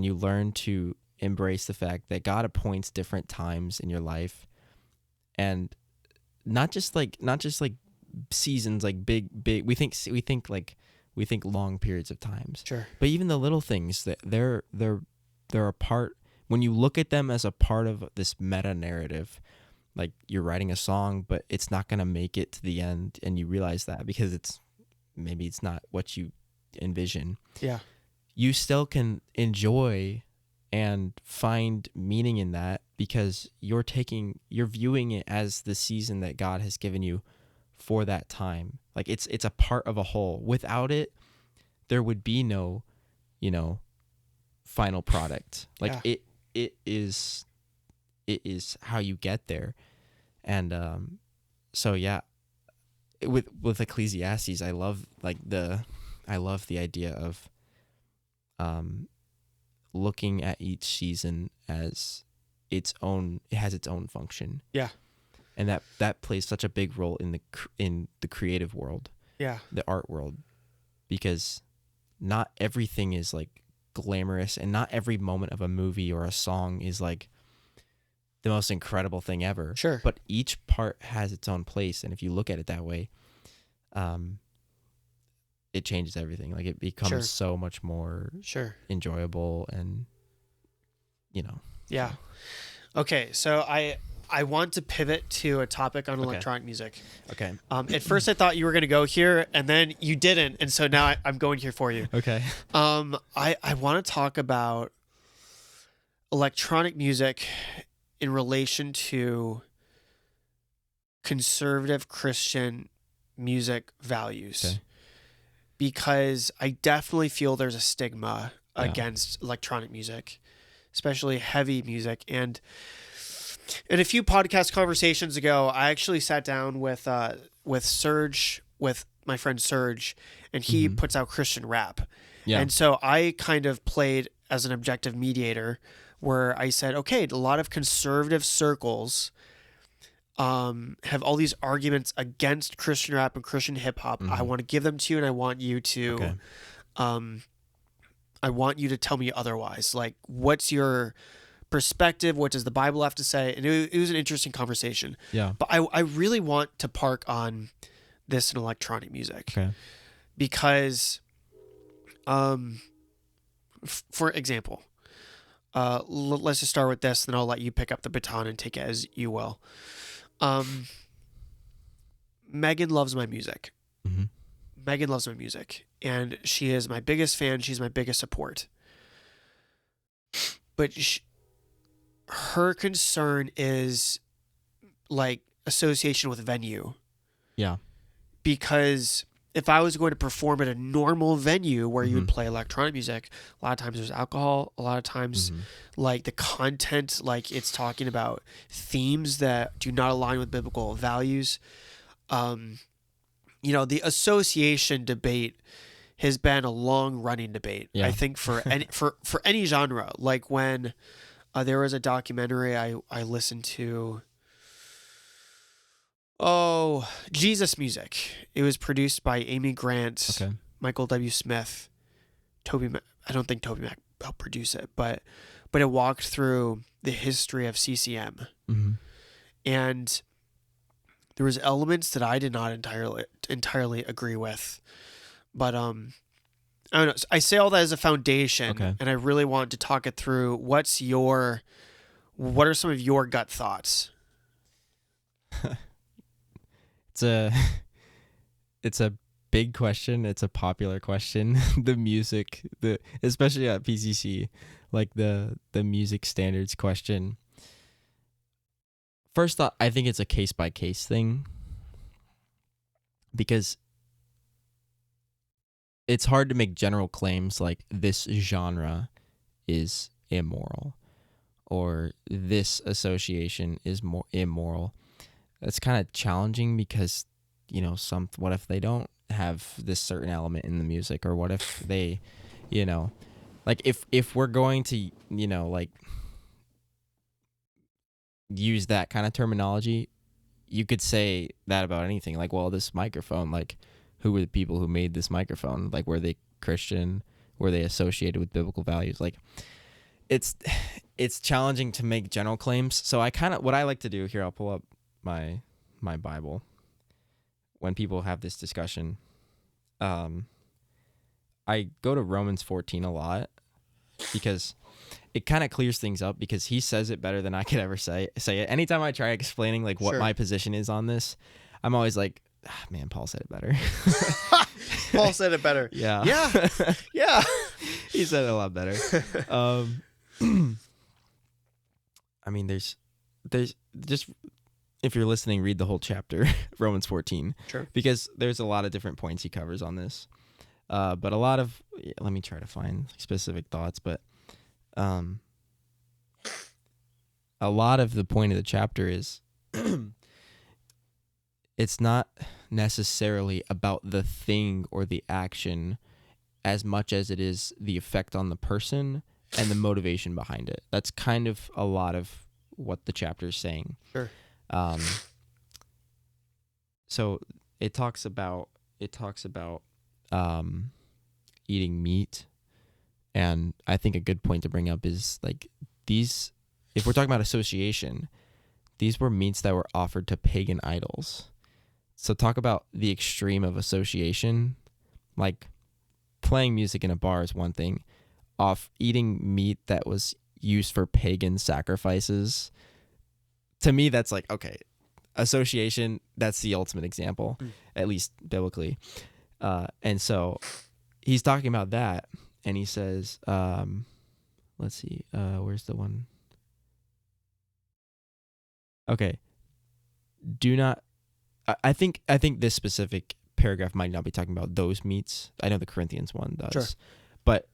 you learn to embrace the fact that God appoints different times in your life, and not just like seasons, like big we think long periods of times. Sure. But even the little things, that they're a part, when you look at them as a part of this meta narrative, like you're writing a song, but it's not going to make it to the end, and you realize that because maybe it's not what you envision. Yeah. You still can enjoy and find meaning in that because you're viewing it as the season that God has given you for that time. Like it's a part of a whole. Without it, there would be no, final product. Like it is how you get there. And so yeah, with Ecclesiastes, I love the idea of looking at each season as it has its own function. Yeah. And that plays such a big role in the creative world. Yeah. The art world, because not everything is like glamorous, and not every moment of a movie or a song is like the most incredible thing ever. Sure. But each part has its own place, and if you look at it that way, it changes everything. Like it becomes so much more enjoyable, and Yeah. Okay, so I want to pivot to a topic on electronic music. Okay. At first I thought you were going to go here, and then you didn't, and so now I'm going here for you. Okay. I want to talk about electronic music in relation to conservative Christian music values. Okay. Because I definitely feel there's a stigma against electronic music, especially heavy music. And in a few podcast conversations ago, I actually sat down with Serge, with my friend Serge, and he puts out Christian rap. Yeah. And so I kind of played as an objective mediator, where I said, okay, a lot of conservative circles have all these arguments against Christian rap and Christian hip hop. I want to give them to you, and I want you to, I want you to tell me otherwise. Like, what's your perspective? What does the Bible have to say? And it was an interesting conversation. Yeah. But I really want to park on this in electronic music. Okay. Because, for example, let's just start with this, then I'll let you pick up the baton and take it as you will. Megan loves my music. Megan loves my music, and she is my biggest fan. She's my biggest support. But her concern is like association with venue. Yeah. Because if I was going to perform at a normal venue where you would play electronic music, a lot of times there's alcohol, a lot of times like the content, like it's talking about themes that do not align with biblical values. The association debate has been a long running debate. Yeah. I think for any genre, like when there was a documentary I listened to, Jesus Music. It was produced by Amy Grant, Michael W. Smith, I don't think Toby Mac helped produce it, but it walked through the history of CCM. And there was elements that I did not entirely agree with. But I don't know. I say all that as a foundation, and I really want to talk it through. What are some of your gut thoughts? It's a big question. It's a popular question. The music, especially at PCC, like the music standards question. First thought, I think it's a case by case thing, because it's hard to make general claims like this genre is immoral or this association is more immoral. That's kind of challenging because, what if they don't have this certain element in the music, or what if they, like if we're going to, like use that kind of terminology, you could say that about anything. Like, well, this microphone, like, who were the people who made this microphone? Like, were they Christian? Were they associated with biblical values? Like, it's challenging to make general claims. So what I like to do here, I'll pull up my Bible when people have this discussion. I go to Romans 14 a lot because it kind of clears things up, because he says it better than I could ever say it. Anytime I try explaining like what my position is on this, I'm always like, man, Paul said it better. Paul said it better. Yeah. Yeah. He said it a lot better. I mean, there's just, if you're listening, read the whole chapter, Romans 14. Sure. Because there's a lot of different points he covers on this. But a lot of, let me try to find specific thoughts, but a lot of the point of the chapter is it's not necessarily about the thing or the action as much as it is the effect on the person and the motivation behind it. That's kind of a lot of what the chapter is saying. Sure. So it talks about eating meat, and I think a good point to bring up is like these. If we're talking about association, these were meats that were offered to pagan idols. So talk about the extreme of association. Like, playing music in a bar is one thing. Eating meat that was used for pagan sacrifices, to me, that's like, okay, association, that's the ultimate example, at least biblically. And so he's talking about that, and he says, let's see, where's the one? Okay. Do not, I think this specific paragraph might not be talking about those meats. I know the Corinthians one does. Sure. But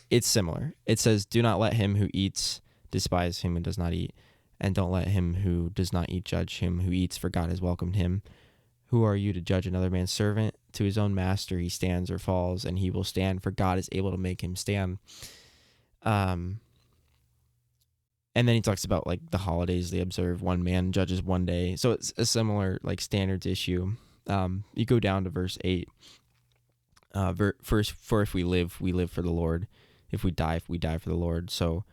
it's similar. It says, do not let him who eats despise him who does not eat, and don't let him who does not eat judge him who eats, for God has welcomed him. Who are you to judge another man's servant? To his own master he stands or falls, and he will stand, for God is able to make him stand. And then he talks about like the holidays they observe. One man judges one day. So it's a similar like standards issue. You go down to verse 8. For if we live for the Lord. If we die for the Lord. So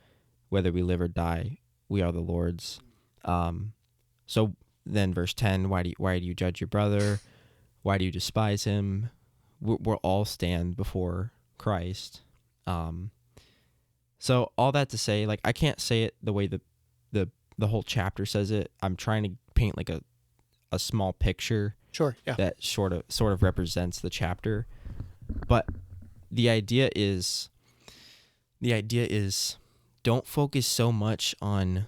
whether we live or die, we are the Lord's. So then verse 10, why do you judge your brother? Why do you despise him? We'll all stand before Christ. So all that to say, like, I can't say it the way the whole chapter says it. I'm trying to paint like a small picture. Sure. Yeah. That sort of represents the chapter. But the idea is don't focus so much on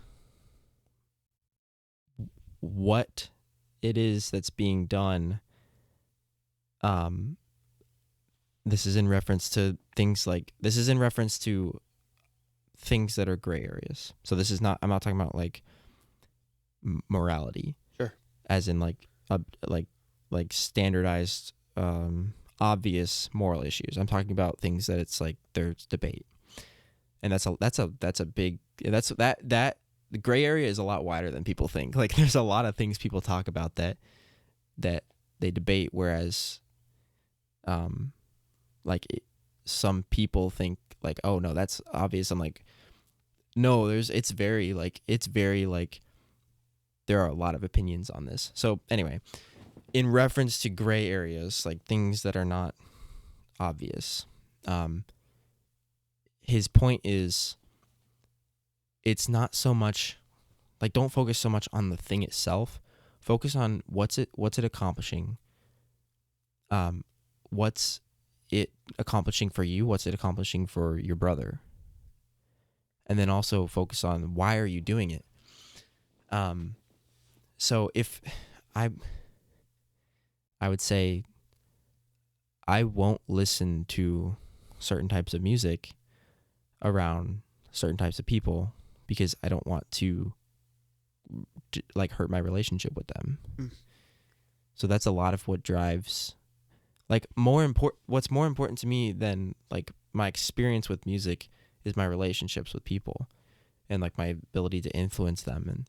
what it is that's being done. This is in reference to things that are gray areas. So I'm not talking about like morality. Sure. As in like standardized obvious moral issues. I'm talking about things that it's like there's debate. And that's a big the gray area is a lot wider than people think. Like, there's a lot of things people talk about that they debate, whereas some people think like, oh no, that's obvious. I'm like, no, it's very there are a lot of opinions on this. So anyway, in reference to gray areas, like things that are not obvious, his point is, it's not so much like, don't focus so much on the thing itself. Focus on what's it accomplishing. What's it accomplishing for you? What's it accomplishing for your brother? And then also focus on, why are you doing it? So if I would say I won't listen to certain types of music around certain types of people because I don't want to like hurt my relationship with them. So that's a lot of what drives, like, what's more important to me than like my experience with music is my relationships with people and like my ability to influence them.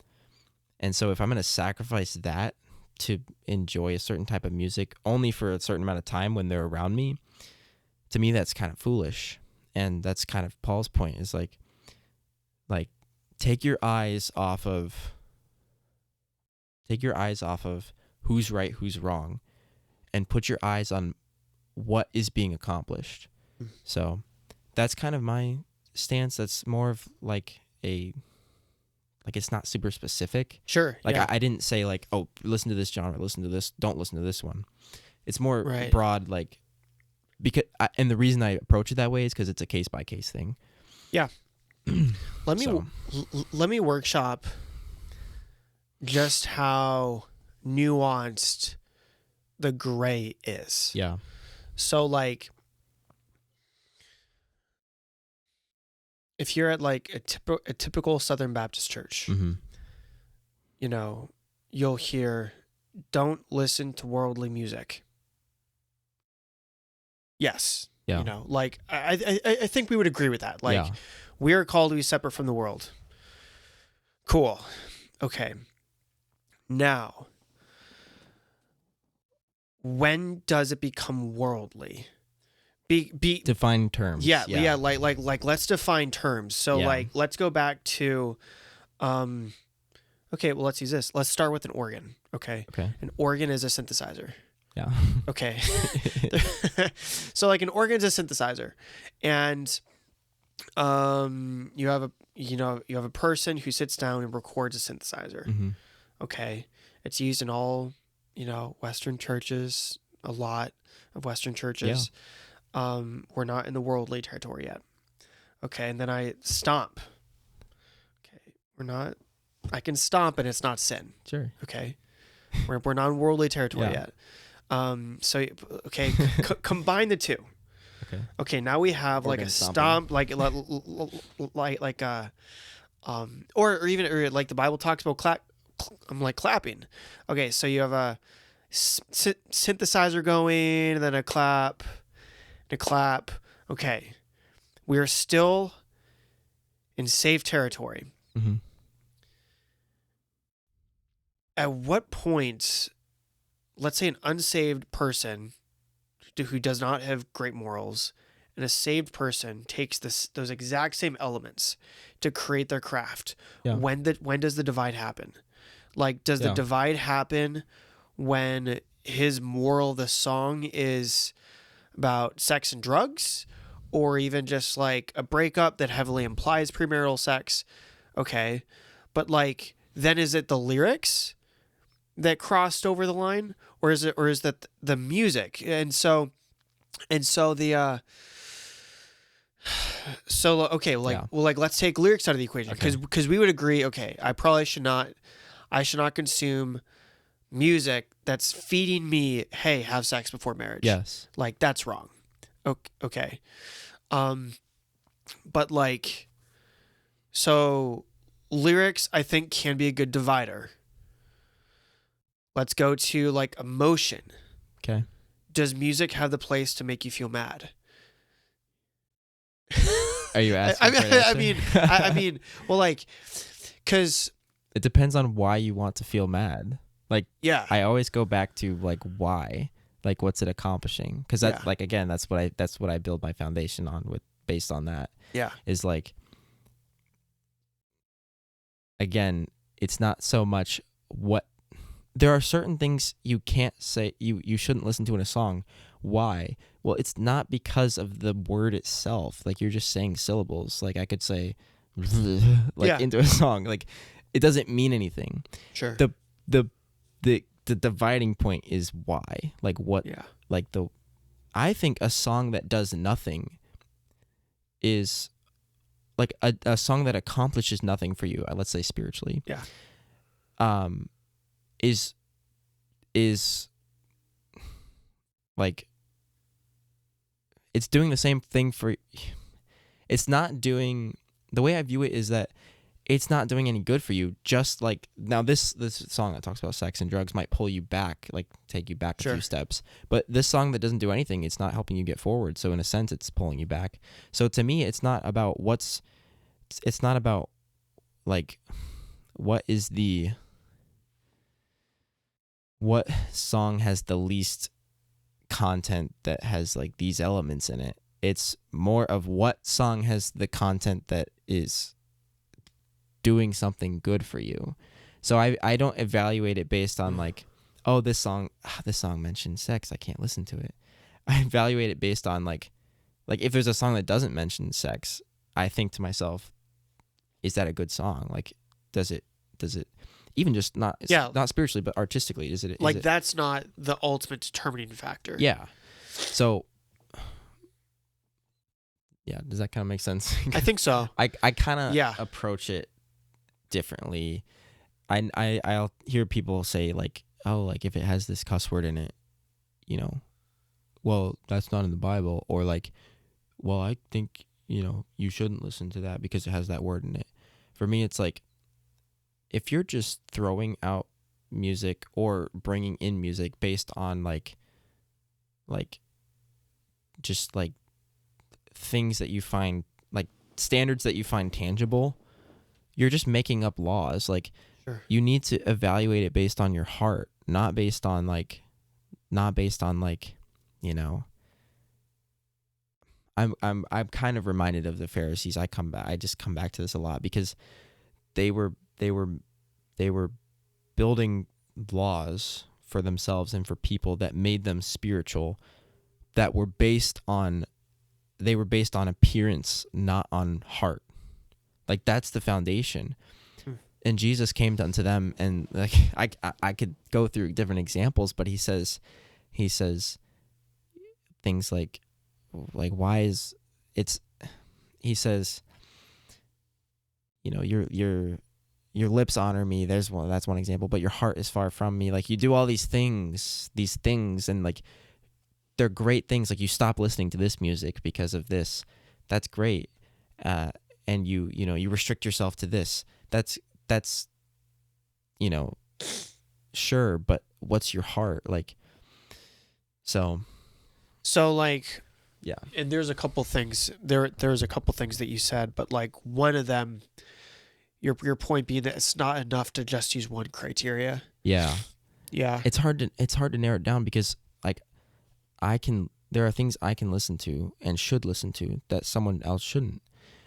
And so if I'm going to sacrifice that to enjoy a certain type of music only for a certain amount of time when they're around me, to me that's kind of foolish. And that's kind of Paul's point, is like take your eyes off of who's right, who's wrong, and put your eyes on what is being accomplished. So that's kind of my stance. That's more of like it's not super specific. Sure. Like yeah. I didn't say like, oh, listen to this genre, listen to this, don't listen to this one. It's more Right. broad, like, and the reason I approach it that way is because it's a case by case thing. Yeah. Let me workshop just how nuanced the gray is. Yeah. So like, if you're at like a typical Southern Baptist church, Mm-hmm. you know, you'll hear, don't listen to worldly music. Yes. Yeah. You know, like I think we would agree with that. Like, yeah. we are called to be separate from the world. Cool. Okay. Now, when does it become worldly? Define terms. Yeah. Like let's define terms. So Yeah. like let's go back to okay, well let's use this. Let's start with an organ. Okay. An organ is a synthesizer. Yeah. Okay. So like an organ is a synthesizer, and you have a person who sits down and records a synthesizer. Mm-hmm. Okay. It's used in all, Western churches, a lot of Western churches. Yeah. We're not in the worldly territory yet. Okay. And then I stomp. Okay. I can stomp and it's not sin. Sure. Okay. We're not in worldly territory yet. So, okay. Combine the two. Okay. Now we have Organ like a stomping. stomp, or even like the Bible talks about clapping. Okay. So you have a synthesizer going, and then a clap, and a clap. Okay. We are still in safe territory. Mm-hmm. At what point, let's say an unsaved person who does not have great morals, and a saved person takes those exact same elements to create their craft. Yeah. When does the divide happen? Like, does the divide happen when his moral of the song is about sex and drugs, or even just like a breakup that heavily implies premarital sex? Okay. But like, then is it the lyrics that crossed over the line, or is that the music? And so the okay, let's take lyrics out of the equation, because we would agree, okay, I should not consume music that's feeding me, hey, have sex before marriage. Yes. Like, that's wrong. Okay. But like, so lyrics, I think, can be a good divider. Let's go to like emotion. Okay. Does music have the place to make you feel mad? Are you asking? I mean, well, like, because it depends on why you want to feel mad. Like, yeah, I always go back to like why, like what's it accomplishing? Because that's like, again, that's what I build my foundation on based on that. Yeah, is like, again, it's not so much what. There are certain things you can't say, you shouldn't listen to in a song. Why? Well, it's not because of the word itself. Like, you're just saying syllables. Like, I could say into a song. Like, it doesn't mean anything. Sure. The dividing point is why. Like, what? Yeah. Like, I think a song that does nothing is like a song that accomplishes nothing for you. Let's say spiritually. Yeah. Is like, it's doing the same thing it's not doing, the way I view it is that it's not doing any good for you. Just like, now this song that talks about sex and drugs might pull you back, like take you back a few steps, but this song that doesn't do anything, it's not helping you get forward. So in a sense, it's pulling you back. So to me, it's not about like, what is the what song has the least content that has like these elements in it. It's more of what song has the content that is doing something good for you. So I don't evaluate it based on like, oh, this song mentions sex, I can't listen to it. I evaluate it based on like if there's a song that doesn't mention sex, I think to myself, is that a good song? Like, does it even just not spiritually but artistically, is it like that's not the ultimate determining factor? Yeah. So yeah, does that kind of make sense? I think so. I kind of approach it differently. I'll hear people say like, oh, like if it has this cuss word in it, you know, well, that's not in the Bible, or like, well, I think, you know, you shouldn't listen to that because it has that word in it. For me, it's like, if you're just throwing out music or bringing in music based on like just like things that you find, like standards that you find tangible, you're just making up laws. Like, you need to evaluate it based on your heart, not based on like, you know. I'm kind of reminded of the Pharisees. I just come back to this a lot because they were building laws for themselves and for people that made them spiritual, that were based on appearance, not on heart. Like, that's the foundation. And Jesus came unto them, and like I could go through different examples, but he says things like why is it's, he says, you know, your lips honor me. That's one example, but your heart is far from me. Like, you do all these things, and like, they're great things. Like, you stop listening to this music because of this. That's great. And you restrict yourself to this. That's, you know, sure, but what's your heart like? So like, yeah. And there's a couple things there's a couple things that you said, but like one of them, your point being that it's not enough to just use one criteria. Yeah. It's hard to narrow it down because like there are things I can listen to and should listen to that someone else shouldn't.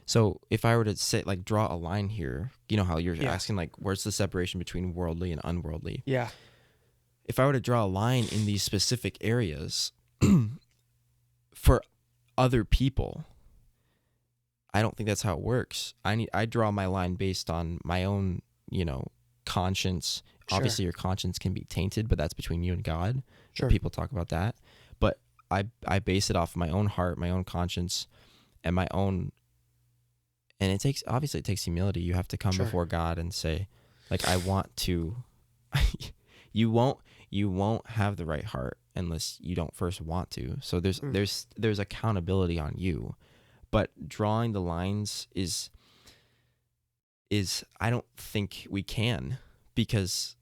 So if I were to say, like, draw a line here, you know how you're asking, like, where's the separation between worldly and unworldly? Yeah. If I were to draw a line in these specific areas for other people, I don't think that's how it works. I draw my line based on my own, you know, conscience. Sure. Obviously, your conscience can be tainted, but that's between you and God. Sure. People talk about that. But I base it off my own heart, my own conscience, and my own. And it takes humility. You have to come before God and say, like, I want to. You won't have the right heart unless you don't first want to. So there's accountability on you, but drawing the lines is I don't think we can, because,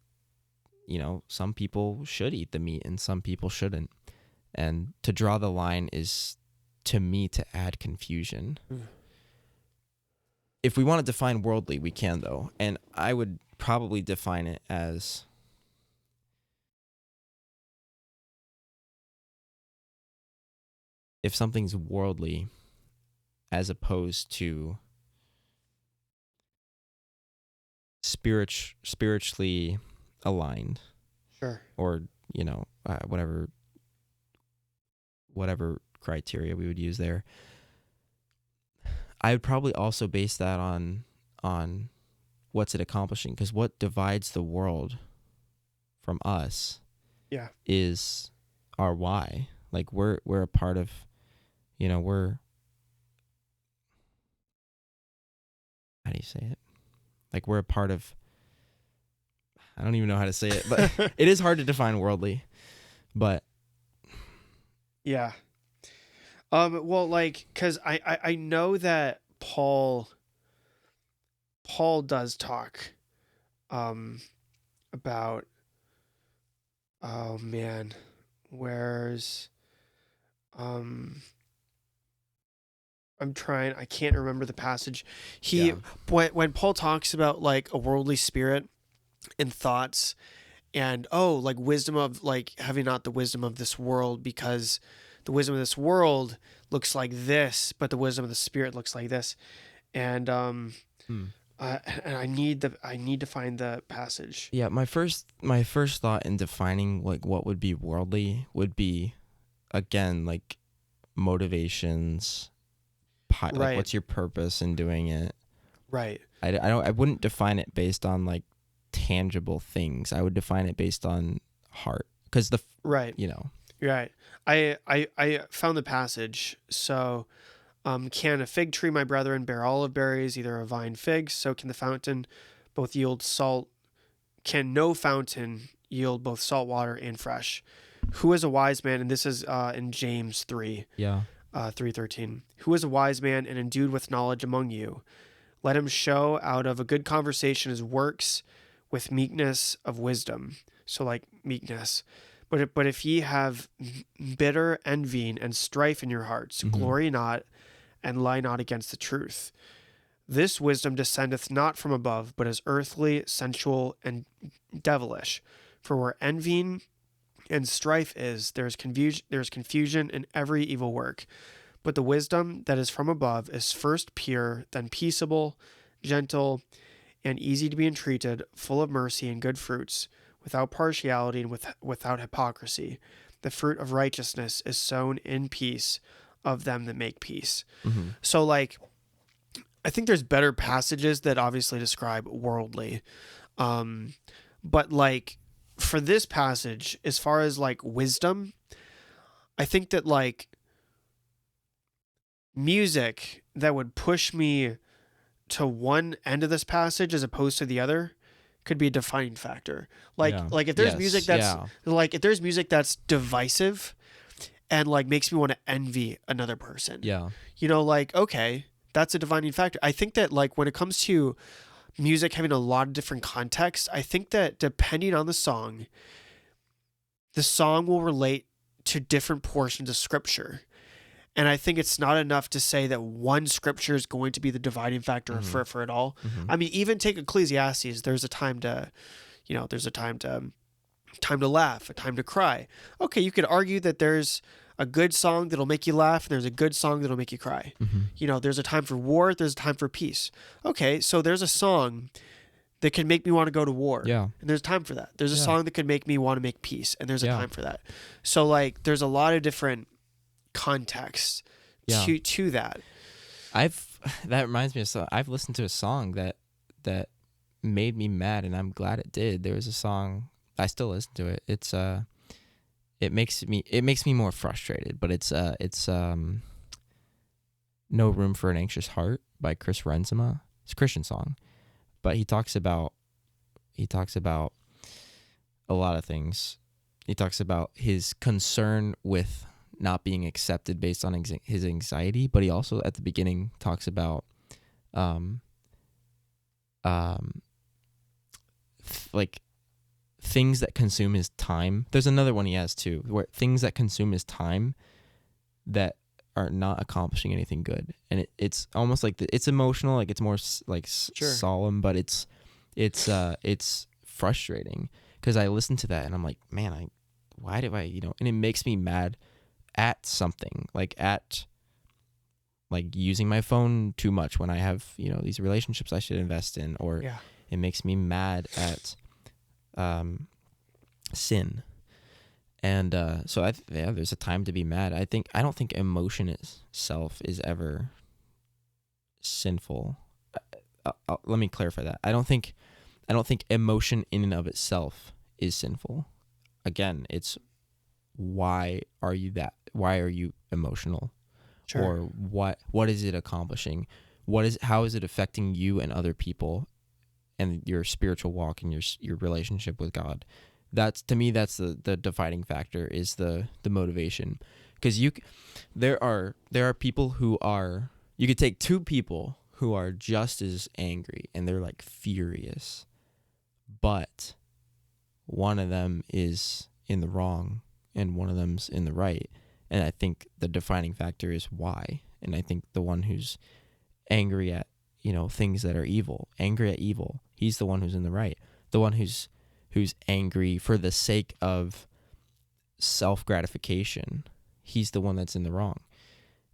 you know, some people should eat the meat and some people shouldn't, and to draw the line is, to me, to add confusion. If we want to define worldly, we can, though. And I would probably define it as if something's worldly as opposed to spiritually aligned. Sure. Or, you know, whatever criteria we would use there. I would probably also base that on what's it accomplishing, because what divides the world from us is our why. Like, we're a part of, you know, how do you say it? Like, we're a part of, I don't even know how to say it, but it is hard to define worldly, but yeah. Well, like, because I know that Paul does talk about, oh man, where's I can't remember the passage. When Paul talks about like a worldly spirit and thoughts and like wisdom of like having not the wisdom of this world, because the wisdom of this world looks like this, but the wisdom of the Spirit looks like this. And and I need to find the passage. Yeah, my first thought in defining like what would be worldly would be, again, like motivations, like Right. what's your purpose in doing it. Right. I wouldn't define it based on like tangible things. I would define it based on heart, because Right. Right. I found the passage. So, can a fig tree, my brethren, bear olive berries, either a vine figs? So can the fountain both yield salt. Can no fountain yield both salt water and fresh? Who is a wise man? And this is in James 3, Yeah. 3:13. Who is a wise man and endued with knowledge among you? Let him show out of a good conversation his works with meekness of wisdom. So like meekness. But if ye have bitter envying and strife in your hearts, glory not and lie not against the truth. This wisdom descendeth not from above, but is earthly, sensual, and devilish. For where envying and strife is, there is confusion in every evil work. But the wisdom that is from above is first pure, then peaceable, gentle, and easy to be entreated, full of mercy and good fruits, without partiality and without hypocrisy. The fruit of righteousness is sown in peace of them that make peace. So like, I think there's better passages that obviously describe worldly. But like for this passage, as far as like wisdom, I think that like music that would push me to one end of this passage as opposed to the other could be a defining factor. Like if there's music that's like if there's music that's divisive and like makes me want to envy another person. Yeah. Like, okay, that's a defining factor. I think that like when it comes to music having a lot of different contexts, I think that depending on the song will relate to different portions of scripture. And I think it's not enough to say that one scripture is going to be the dividing factor for it all. I mean, even take Ecclesiastes. There's a time to, there's a time to laugh, a time to cry. Okay, you could argue that there's a good song that'll make you laugh, and there's a good song that'll make you cry. There's a time for war, there's a time for peace. Okay, so there's a song that can make me want to go to war. Yeah. And there's time for that. There's a song that could make me want to make peace, and there's a time for that. So like there's a lot of different context to that. That reminds me of something. I've listened to a song that made me mad, and I'm glad it did. There was a song, I still listen to it. It's it makes me more frustrated, but it's No Room for an Anxious Heart by Chris Renzema. It's a Christian song, but he talks about a lot of things. He talks about his concern with not being accepted based on his anxiety, but he also at the beginning talks about like things that consume his time. There's another one he has too, where things that consume his time that are not accomplishing anything good, and it's almost like it's emotional, like it's more solemn, but it's frustrating because I listen to that and I'm like, man, why do I and it makes me mad at something, like using my phone too much when I have these relationships I should invest in, or it makes me mad at sin. And so there's a time to be mad. I don't think emotion itself is ever sinful. Let me clarify that. I don't think emotion in and of itself is sinful. Again, it's why are you emotional? Sure. Or what is it accomplishing? How is it affecting you and other people and your spiritual walk and your relationship with God? To me that's the defining factor, is the motivation. Because there are people who are, you could take two people who are just as angry and they're like furious, but one of them is in the wrong and one of them's in the right. And I think the defining factor is why. And I think the one who's angry at, things that are evil, angry at evil, he's the one who's in the right. The one who's who's angry for the sake of self-gratification, he's the one that's in the wrong.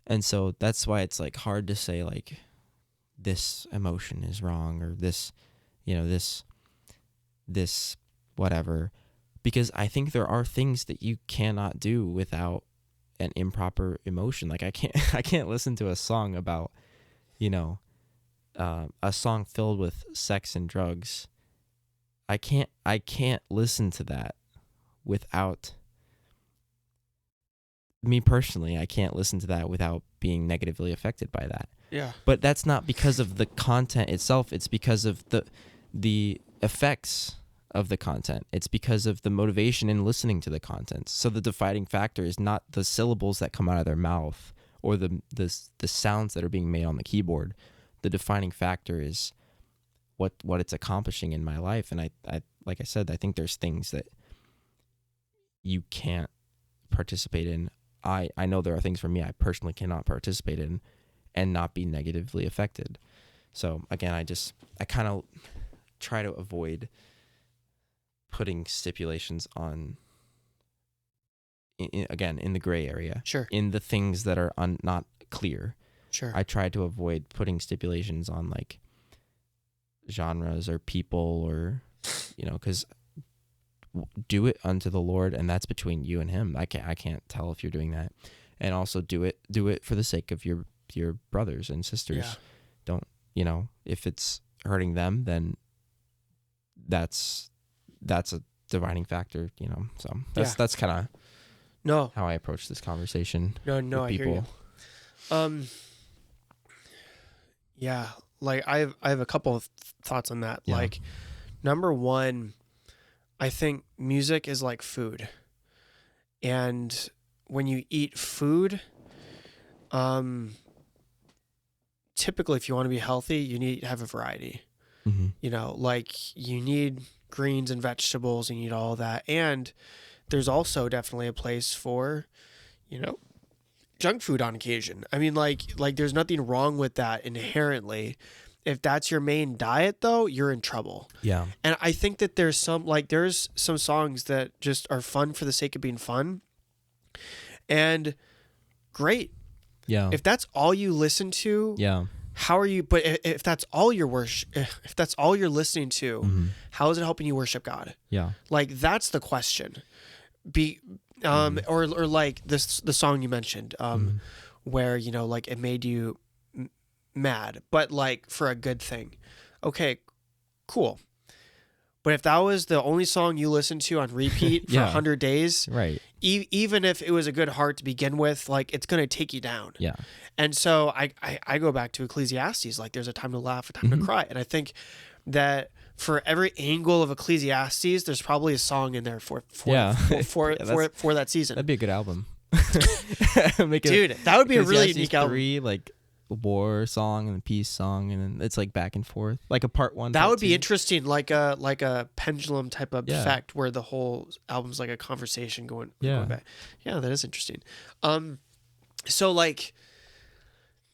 And so that's why it's like hard to say like this emotion is wrong or this, you know, this whatever, because I think there are things that you cannot do without an improper emotion. Like I can't listen to a song about, you know, a song filled with sex and drugs. I can't listen to that without, me personally, I can't listen to that without being negatively affected by that. Yeah. But that's not because of the content itself. It's because of the effects of the content. It's because of the motivation in listening to the content. So the defining factor is not the syllables that come out of their mouth or the sounds that are being made on the keyboard. The defining factor is what it's accomplishing in my life. And I like I said, I think there's things that you can't participate in. I know there are things for me I personally cannot participate in and not be negatively affected. So again, I kind of try to avoid putting stipulations on, again, in the gray area. Sure. In the things that are not clear. Sure. I try to avoid putting stipulations on like genres or people or, you know, because do it unto the Lord, and that's between you and him. I can't tell if you're doing that. And also do it for the sake of your brothers and sisters. Yeah. Don't, you know, if it's hurting them, then that's a dividing factor, you know. So that's kind of how I approach this conversation. No, with I people. hear you. Yeah, like I have a couple of thoughts on that. Yeah. Like, number one, I think music is like food. And when you eat food, typically if you want to be healthy, you need to have a variety. Mm-hmm. You know, like you need greens and vegetables, you need all that. And there's also definitely a place for, you know, junk food on occasion. I mean, like there's nothing wrong with that inherently. If that's your main diet, though, you're in trouble. Yeah. And I think that there's some songs that just are fun for the sake of being fun. And great. Yeah. If that's all you listen to, yeah. How are you? But if that's all your if that's all you're listening to, mm-hmm. how is it helping you worship God? Yeah. Like that's the question. Or like the song you mentioned, mm-hmm. where, you know, like it made you mad, but like for a good thing. Okay, cool. But if that was the only song you listened to on repeat for 100 days, right? Even if it was a good heart to begin with, like it's gonna take you down. Yeah. And so I go back to Ecclesiastes. Like there's a time to laugh, a time mm-hmm. to cry, and I think that for every angle of Ecclesiastes, there's probably a song in there for that season. That'd be a good album. Dude, that would be a really unique album. 3, like war song and a peace song, and then it's like back and forth, like a part 1. That would be interesting, like a pendulum type of effect where the whole album's like a conversation going back. Yeah, that is interesting. So like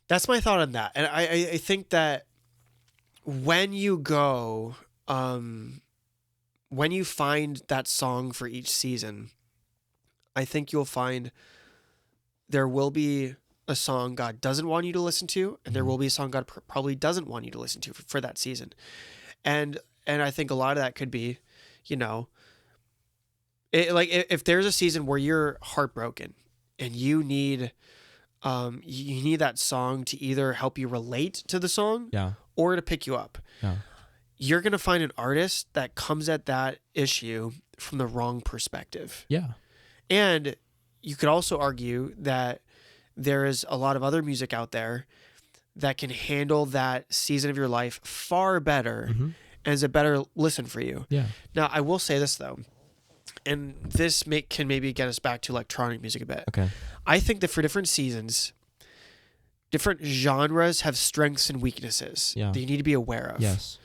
that's my thought on that, and I think that when you go, when you find that song for each season, I think you'll find there will be a song God doesn't want you to listen to, and there will be a song God probably doesn't want you to listen to for that season. And I think a lot of that could be, you know, like if there's a season where you're heartbroken and you need that song to either help you relate to the song or to pick you up. Yeah. You're going to find an artist that comes at that issue from the wrong perspective. Yeah. And you could also argue that there is a lot of other music out there that can handle that season of your life far better mm-hmm. and is a better listen for you. Yeah. Now, I will say this, though, and this can maybe get us back to electronic music a bit. Okay. I think that for different seasons, different genres have strengths and weaknesses that you need to be aware of. Yes.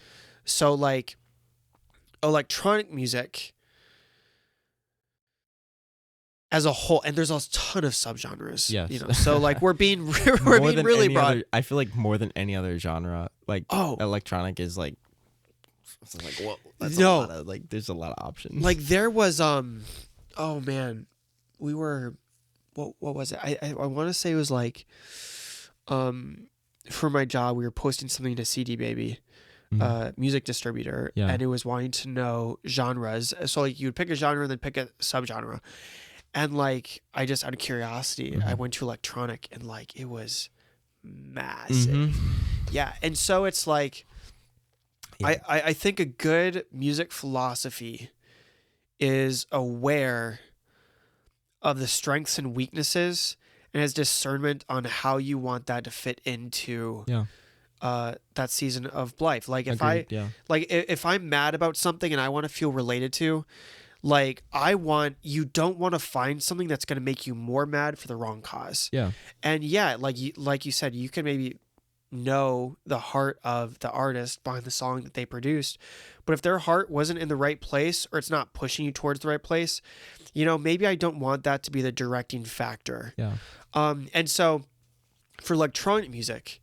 So, like, electronic music as a whole, and there's a ton of subgenres. Yes. You know, so like we're being really broad. I feel like more than any other genre, like electronic is like So like, well, that's No. a lot of, like, there's a lot of options. Like there was oh man, we were what was it? I want to say it was like for my job we were posting something to CD Baby, music distributor, Yeah. and it was wanting to know genres. So like you would pick a genre and then pick a subgenre. And like I just out of curiosity, I went to electronic and like it was massive. Yeah. And so it's like I think a good music philosophy is aware of the strengths and weaknesses and has discernment on how you want that to fit into that season of life. Like if if I'm mad about something and I want to feel related to, like you don't want to find something that's going to make you more mad for the wrong cause. Yeah. And yeah, like you said, you can maybe know the heart of the artist behind the song that they produced, but if their heart wasn't in the right place or it's not pushing you towards the right place, maybe I don't want that to be the directing factor. Yeah. And so for electronic music,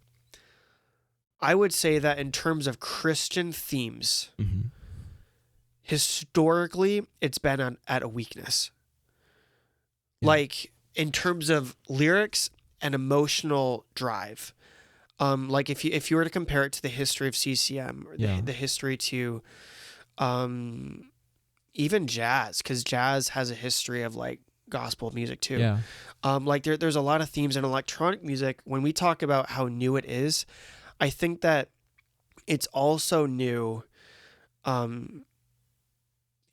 I would say that in terms of Christian themes, historically it's been at a weakness. Like in terms of lyrics and emotional drive. Like if you were to compare it to the history of CCM or the history to even jazz, because jazz has a history of like gospel music too. Yeah. Like there's a lot of themes in electronic music. When we talk about how new it is, I think that it's also new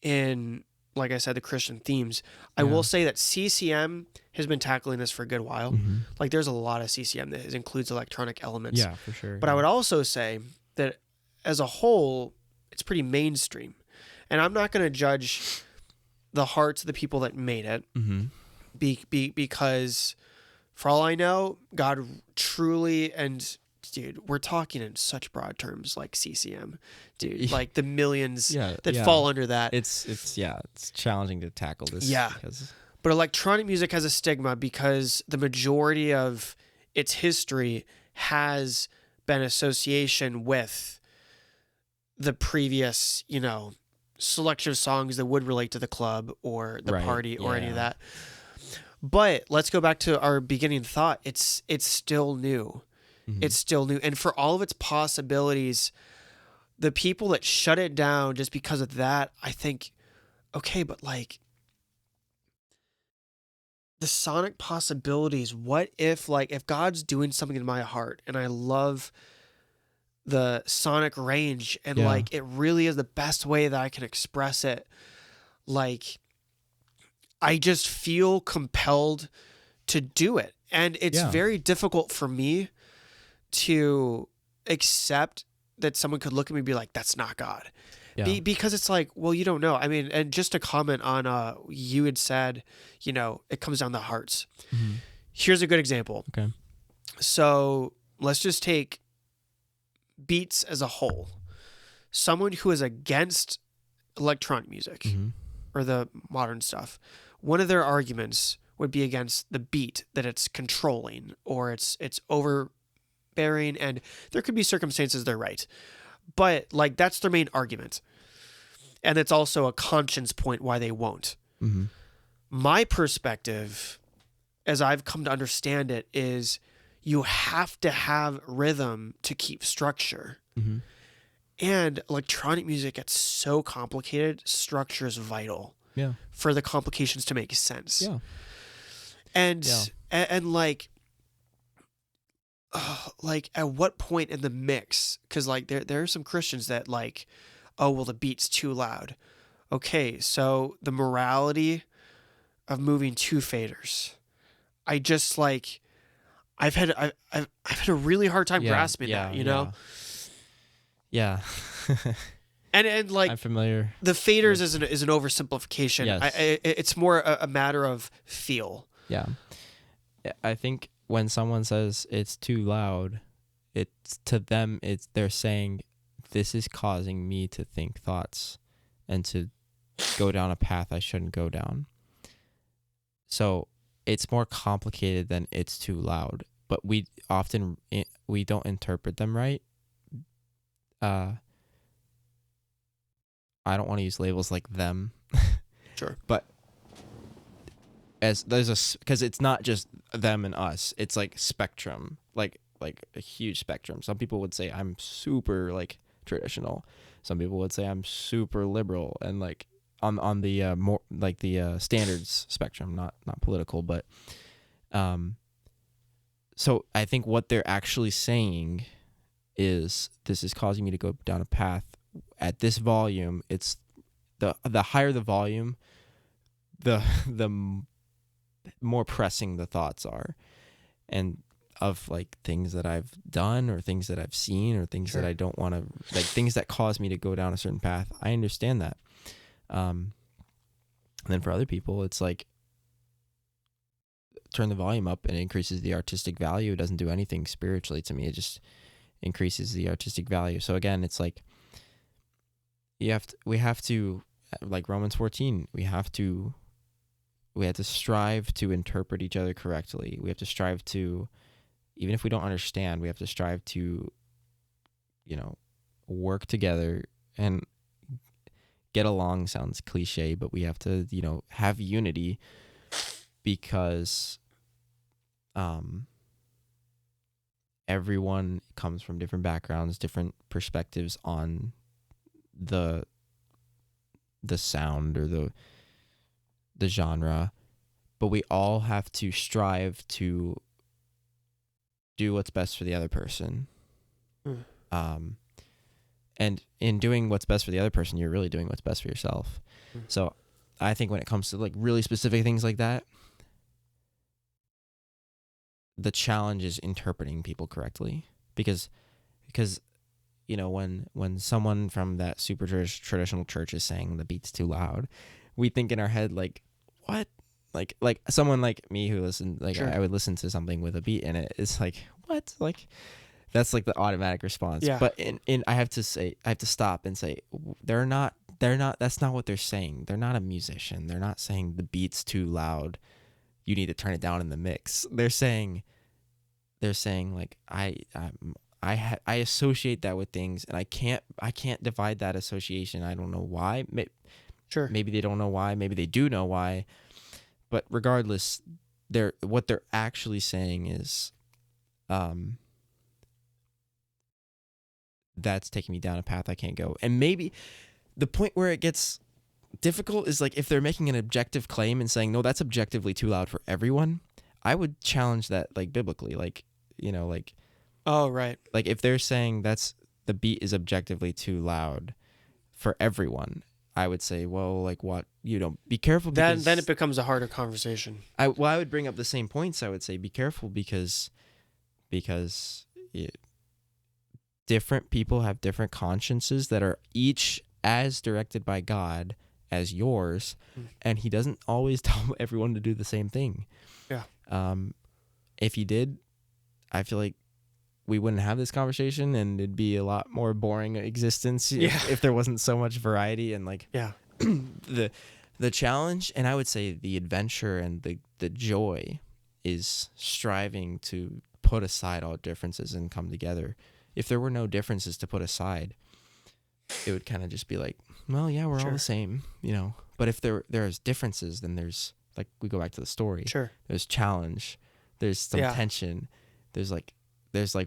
in, like I said, the Christian themes. I will say that CCM has been tackling this for a good while. Like there's a lot of CCM that includes electronic elements. Yeah, for sure. But I would also say that as a whole, it's pretty mainstream. And I'm not going to judge the hearts of the people that made it because for all I know, God truly, and dude, we're talking in such broad terms like CCM, dude, like the millions that fall under that. It's challenging to tackle this. Yeah. But electronic music has a stigma because the majority of its history has been association with the previous, selection of songs that would relate to the club or the party or any of that. But let's go back to our beginning thought. It's still new. It's still new. And for all of its possibilities, the people that shut it down just because of that, I think, okay, but like the sonic possibilities, what if God's doing something in my heart and I love the sonic range and like it really is the best way that I can express it. Like I just feel compelled to do it. And it's very difficult for me to accept that someone could look at me and be like, that's not God. Because it's like, well, you don't know. I mean, and just to comment on, you had said, it comes down to hearts. Here's a good example. Okay. So let's just take beats as a whole. Someone who is against electronic music or the modern stuff, one of their arguments would be against the beat, that it's controlling or it's overbearing, and there could be circumstances they're right. But like that's their main argument. And it's also a conscience point why they won't. My perspective, as I've come to understand it, is you have to have rhythm to keep structure. And electronic music gets so complicated, structure is vital for the complications to make sense. And like at what point in the mix, because like there are some Christians that like, oh well, the beat's too loud. Okay, so the morality of moving two faders, I just like I've had a really hard time grasping that, and like I'm familiar. the faders is an oversimplification. It's more a matter of feel. I think when someone says it's too loud, it's to them, they're saying this is causing me to think thoughts and to go down a path I shouldn't go down. So it's more complicated than it's too loud, but we don't interpret them right. I don't want to use labels like them. Sure. But as there's because it's not just them and us. It's like spectrum, like a huge spectrum. Some people would say I'm super like traditional. Some people would say I'm super liberal, and like on the more like the standards spectrum, not political, but so I think what they're actually saying is this is causing me to go down a path at this volume. It's the higher the volume, the more pressing the thoughts are, and of like things that I've done or things that I've seen or things that I don't want to, like things that cause me to go down a certain path. I understand that. And then for other people, it's like turn the volume up and it increases the artistic value. It doesn't do anything spiritually to me. It just increases the artistic value. So again, it's like we have to, like Romans 14, we have to strive to interpret each other correctly. We have to strive to, even if we don't understand, we have to strive to, work together and get along. Sounds cliche, but we have to, have unity, because everyone comes from different backgrounds, different perspectives on the sound or the genre, but we all have to strive to do what's best for the other person. And in doing what's best for the other person, you're really doing what's best for yourself. So I think when it comes to like really specific things like that, the challenge is interpreting people correctly, because when someone from that super traditional church is saying the beat's too loud, we think in our head like, what? Like someone like me who listened, like I would listen to something with a beat in it. It's like, what? Like that's like the automatic response. Yeah. But I have to stop and say they're not. That's not what they're saying. They're not a musician. They're not saying the beat's too loud, you need to turn it down in the mix. They're saying like I associate that with things, and I can't divide that association. I don't know why. Maybe they don't know why. Maybe they do know why. But regardless, what they're actually saying is, that's taking me down a path I can't go. And maybe the point where it gets difficult is like if they're making an objective claim and saying, no, that's objectively too loud for everyone. I would challenge that, like biblically, like, oh, right. Like if they're saying the beat is objectively too loud for everyone, I would say, well, like what, be careful. Then it becomes a harder conversation. I would bring up the same points. I would say, be careful because different people have different consciences that are each as directed by God as yours, and he doesn't always tell everyone to do the same thing. Yeah. If he did, I feel like we wouldn't have this conversation, and it'd be a lot more boring existence if there wasn't so much variety and like the challenge. And I would say the adventure and the joy is striving to put aside all differences and come together. If there were no differences to put aside, it would kind of just be like, well, yeah, we're all the same, But if there's differences, then there's, like, we go back to the story. Sure. There's challenge. There's some tension. There's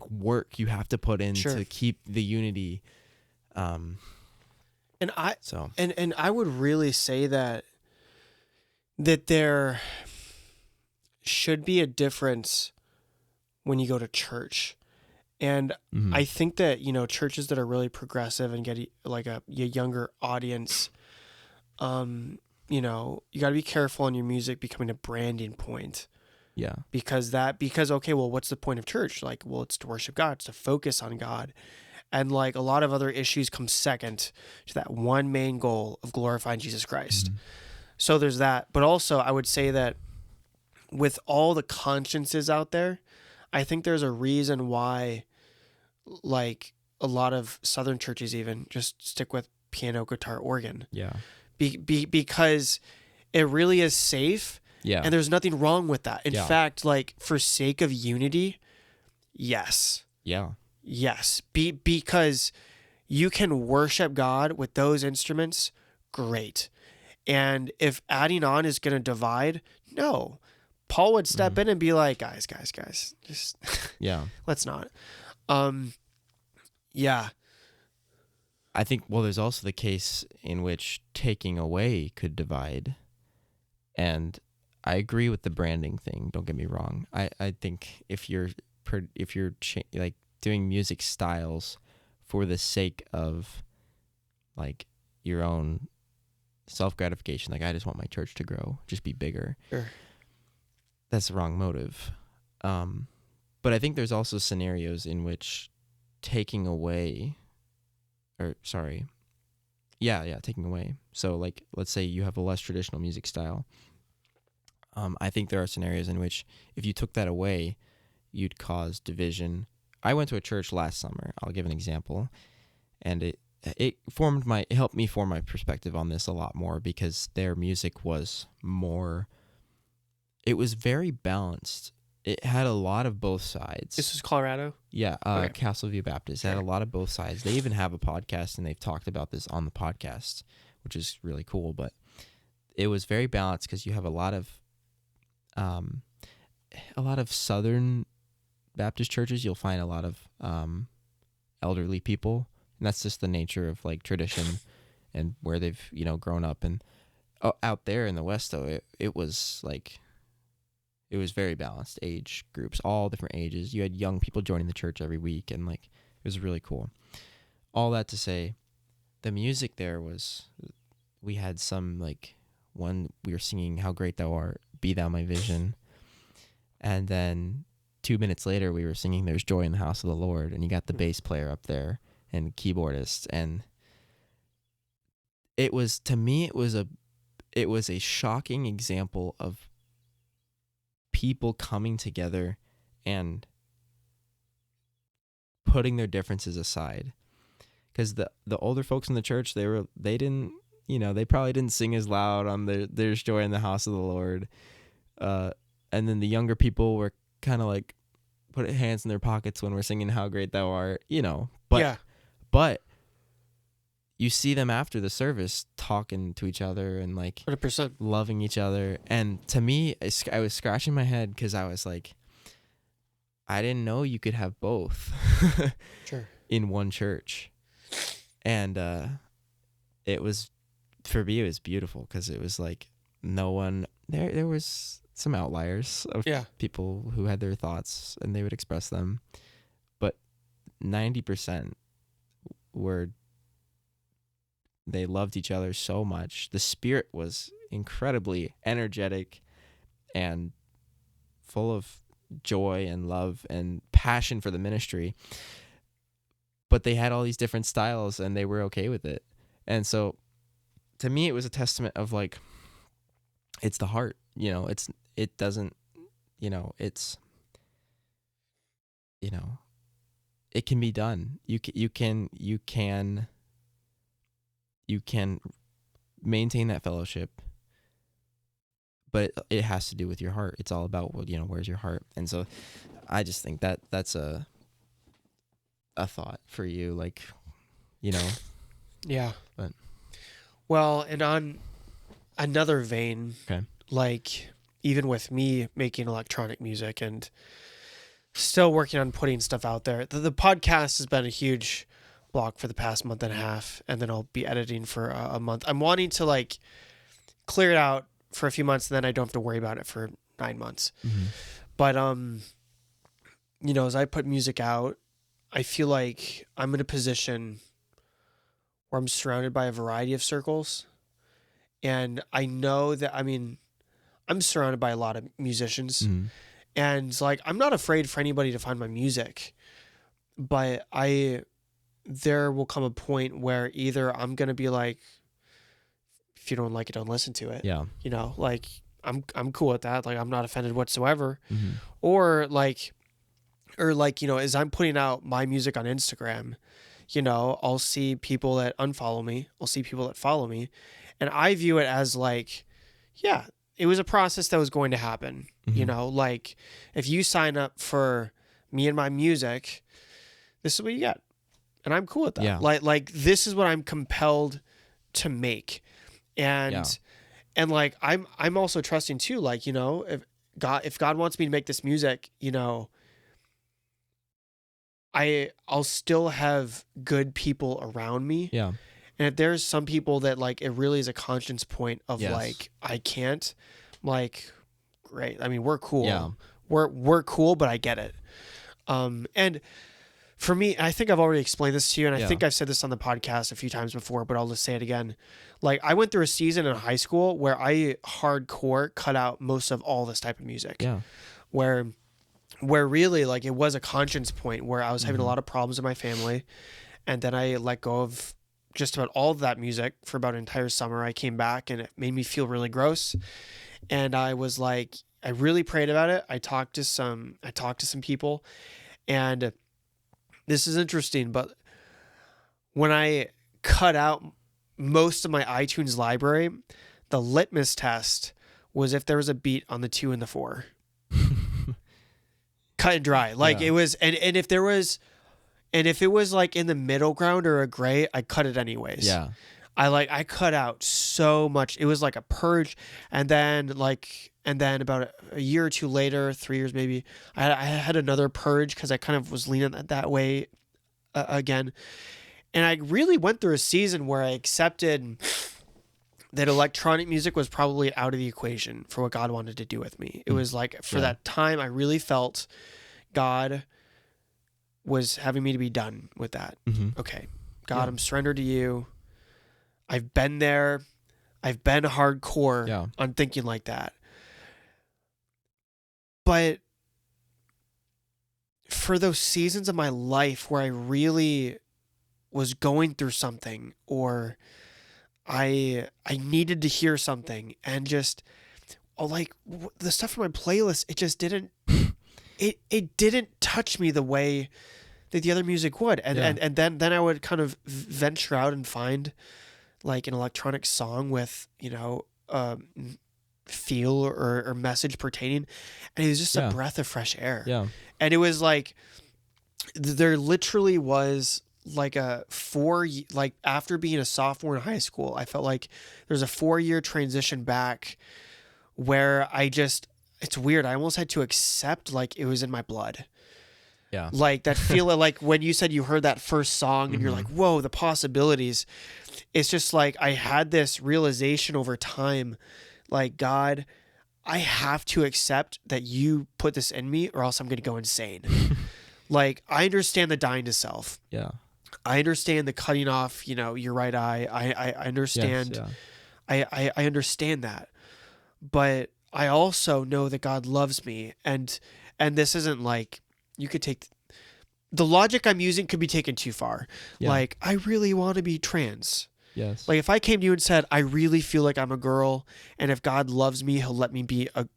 work you have to put in to keep the unity. And I would really say that there should be a difference when you go to church. And I think that, churches that are really progressive and get like a younger audience, you got to be careful on your music becoming a branding point. Yeah. Because okay, well, what's the point of church? Like, well, it's to worship God, it's to focus on God. And like a lot of other issues come second to that one main goal of glorifying Jesus Christ. So there's that. But also I would say that with all the consciences out there, I think there's a reason why, like, a lot of Southern churches even just stick with piano, guitar, organ. Yeah. Because it really is safe. Yeah. And there's nothing wrong with that. In fact, like, for sake of unity, yes. Yeah. Yes. Because, you can worship God with those instruments, great. And if adding on is going to divide, no. Paul would step in and be like, guys, just Yeah. let's not. Yeah. I think, well, there's also the case in which taking away could divide. And I agree with the branding thing. Don't get me wrong. I think if you're like doing music styles for the sake of like your own self-gratification, like I just want my church to grow, just be bigger. Sure. That's the wrong motive. But I think there's also scenarios in which taking away, taking away. So like, let's say you have a less traditional music style. I think there are scenarios in which if you took that away, you'd cause division. I went to a church last summer. I'll give an example. And it helped me form my perspective on this a lot more, because their music was it was very balanced. It had a lot of both sides. This was Colorado? Yeah, Okay. Castleview Baptist had a lot of both sides. They even have a podcast, and they've talked about this on the podcast, which is really cool. But it was very balanced because you have a lot of Southern Baptist churches. You'll find a lot of elderly people, and that's just the nature of like tradition and where they've grown up. And out there in the West, though, it was very balanced age groups, all different ages. You had young people joining the church every week, and like it was really cool. All that to say, the music there we had some like one we were singing "How Great Thou Art, Be Thou My Vision," and then 2 minutes later we were singing "There's Joy in the House of the Lord," and you got the bass player up there and keyboardist, and it was a shocking example of people coming together and putting their differences aside. Because the older folks in the church, they probably didn't sing as loud on "There's Joy in the House of the Lord," and then the younger people were kind of like put hands in their pockets when we're singing "How Great Thou Art," but you see them after the service talking to each other and like 100%. loving each other. And to me, I was scratching my head because I was like, I didn't know you could have both Sure. in one church. And it was, for me, it was beautiful because it was like no one, there was some outliers of people who had their thoughts and they would express them. But 90% they loved each other so much. The spirit was incredibly energetic and full of joy and love and passion for the ministry. But they had all these different styles and they were okay with it. And so to me, it was a testament of like, it's the heart, it can be done. You can maintain that fellowship, but it has to do with your heart. It's all about, where's your heart? And so I just think that's a thought for you, like, Yeah. But Well, and on another vein, okay, like even with me making electronic music and still working on putting stuff out there, the podcast has been a huge block for the past month and a half, and then I'll be editing for a month. I'm wanting to like clear it out for a few months, and then I don't have to worry about it for 9 months. Mm-hmm. But as I put music out, I feel like I'm in a position where I'm surrounded by a variety of circles, and I know that I'm surrounded by a lot of musicians, Mm-hmm. and like I'm not afraid for anybody to find my music, but there will come a point where either I'm going to be like, if you don't like it, don't listen to it. Yeah. Like I'm cool with that. Like I'm not offended whatsoever. Mm-hmm. Or as I'm putting out my music on Instagram, I'll see people that unfollow me. I'll see people that follow me. And I view it as like, yeah, it was a process that was going to happen. Mm-hmm. Like if you sign up for me and my music, this is what you get. And I'm cool with that. Yeah. Like this is what I'm compelled to make. And and like I'm also trusting too, like, you know, if God wants me to make this music, you know, I'll still have good people around me. Yeah. And if there's some people that like it really is a conscience point of Yes. like I can't, like, great. I mean, we're cool. Yeah. We're cool, but I get it. And for me, I think I've already explained this to you, and I think I've said this on the podcast a few times before, but I'll just say it again. Like, I went through a season in high school where I hardcore cut out most of all this type of music. Yeah. Where really, like, it was a conscience point where I was having a lot of problems in my family, and then I let go of just about all of that music for about an entire summer. I came back, and it made me feel really gross, and I was like, I really prayed about it. I talked to some people, and this is interesting, but when I cut out most of my iTunes library, the litmus test was if there was a beat on the 2 and the 4. Cut and dry. Like, it was, and if there was, and if it was like in the middle ground or a gray, I cut it anyways. Yeah. I cut out so much. It was like a purge. And then about a year or two later, 3 years maybe, I had another purge because I kind of was leaning that way again. And I really went through a season where I accepted that electronic music was probably out of the equation for what God wanted to do with me. It was like, for that time, I really felt God was having me to be done with that. Okay, God, I'm surrendered to you. I've been there. I've been hardcore on thinking like that. But for those seasons of my life where I really was going through something, or I needed to hear something, and just like the stuff from my playlist, it just didn't it didn't touch me the way that the other music would. And then I would kind of venture out and find like an electronic song with, you know, feel or message pertaining, and it was just a breath of fresh air. And it was like there literally was like like after being a sophomore in high school, I felt like there's a 4-year transition back where it's weird, I almost had to accept like it was in my blood. Like that feel like when you said you heard that first song and you're like, whoa, the possibilities. It's just like I had this realization over time, like, God, I have to accept that you put this in me or else I'm going to go insane. Like, I understand the dying to self. I understand the cutting off, you know, your right eye. I understand. I understand that. But I also know that God loves me. And this isn't like, you could take the logic I'm using could be taken too far. Like, I really want to be trans. Like, if I came to you and said, I really feel like I'm a girl, and if God loves me, he'll let me be a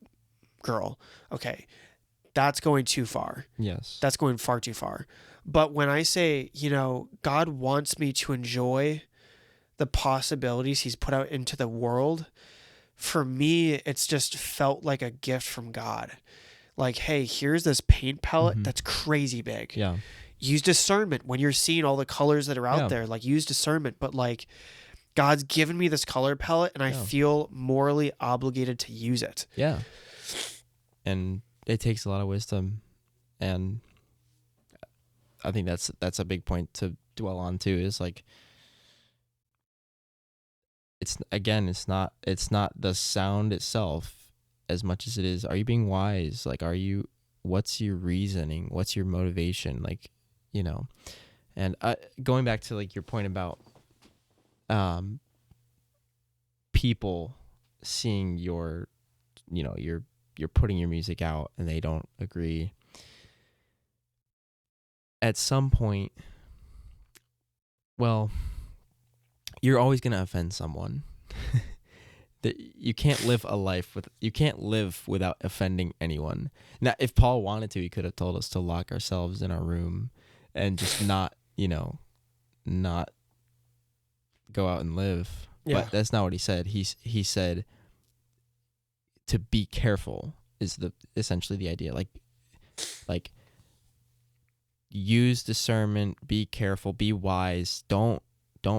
girl. Okay. That's going too far. That's going far too far. But when I say, you know, God wants me to enjoy the possibilities he's put out into the world, for me, it's just felt like a gift from God. Like, hey, here's this paint palette that's crazy big. Use discernment when you're seeing all the colors that are out there. Like, use discernment. But like, God's given me this color palette, and I feel morally obligated to use it. And it takes a lot of wisdom, and I think that's a big point to dwell on too. Is like, it's not the sound itself as much as it is, are you being wise? Like, what's your reasoning? What's your motivation? Like, you know, and going back to like your point about people seeing your, you know, you're putting your music out and they don't agree. At some point, well, you're always going to offend someone. That you can't live without offending anyone. Now, if Paul wanted to, he could have told us to lock ourselves in our room and just not go out and live. But that's not what he said. He said to be careful is essentially the idea. Like use discernment, be careful, be wise. Don't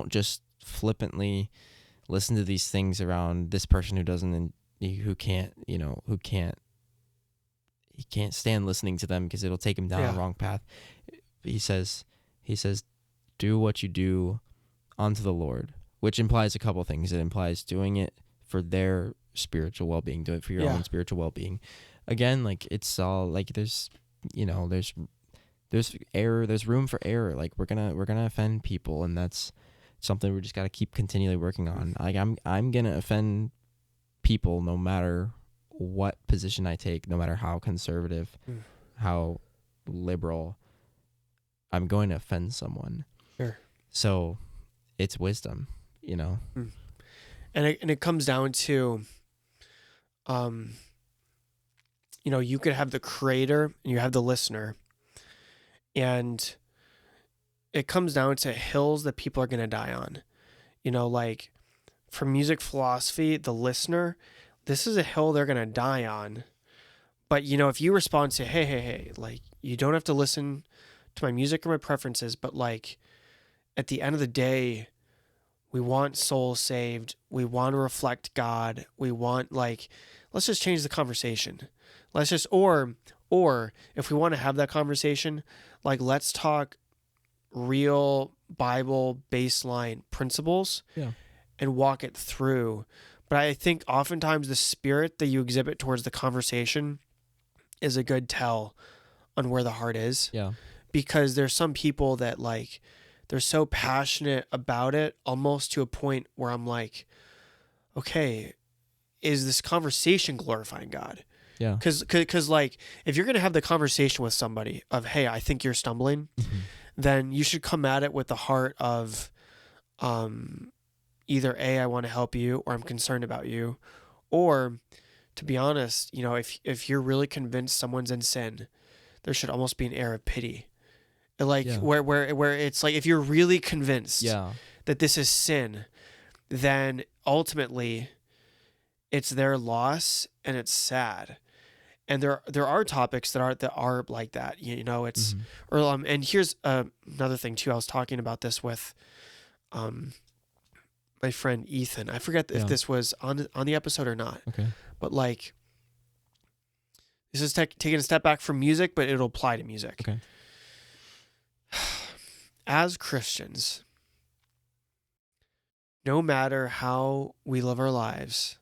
just flippantly listen to these things around this person who can't he can't stand listening to them because it'll take him down the wrong path. He says, do what you do unto the Lord, which implies a couple things. It implies doing it for their spiritual well-being, do it for your own spiritual well-being. Again, like it's all like there's error, there's room for error. Like we're gonna offend people, and that's something we just got to keep continually working on. Like I'm gonna offend people no matter what position I take, no matter how conservative, how liberal. I'm going to offend someone. Sure. So it's wisdom, And it comes down to, you could have the creator and you have the listener, and it comes down to hills that people are going to die on. Like for music philosophy, the listener, this is a hill they're going to die on. But, if you respond to, hey, like you don't have to listen to my music or my preferences, but like at the end of the day, we want souls saved. We want to reflect God. We want let's just change the conversation. Let's just, or if we want to have that conversation, let's talk real Bible baseline principles and walk it through. But I think oftentimes the spirit that you exhibit towards the conversation is a good tell on where the heart is. Yeah. Because there's some people that they're so passionate about it almost to a point where I'm like, okay, is this conversation glorifying God? Yeah. Because if you're going to have the conversation with somebody of, hey, I think you're stumbling, then you should come at it with the heart of either A, I want to help you, or I'm concerned about you. Or to be honest, if you're really convinced someone's in sin, there should almost be an air of pity. Where it's like, if you're really convinced that this is sin, then ultimately it's their loss and it's sad. And there are topics that are like that, it's, or, and here's another thing too. I was talking about this with, my friend Ethan. I forget if this was on the episode or not. Okay. But this is taking a step back from music, but it'll apply to music. Okay. As Christians, no matter how we live our lives,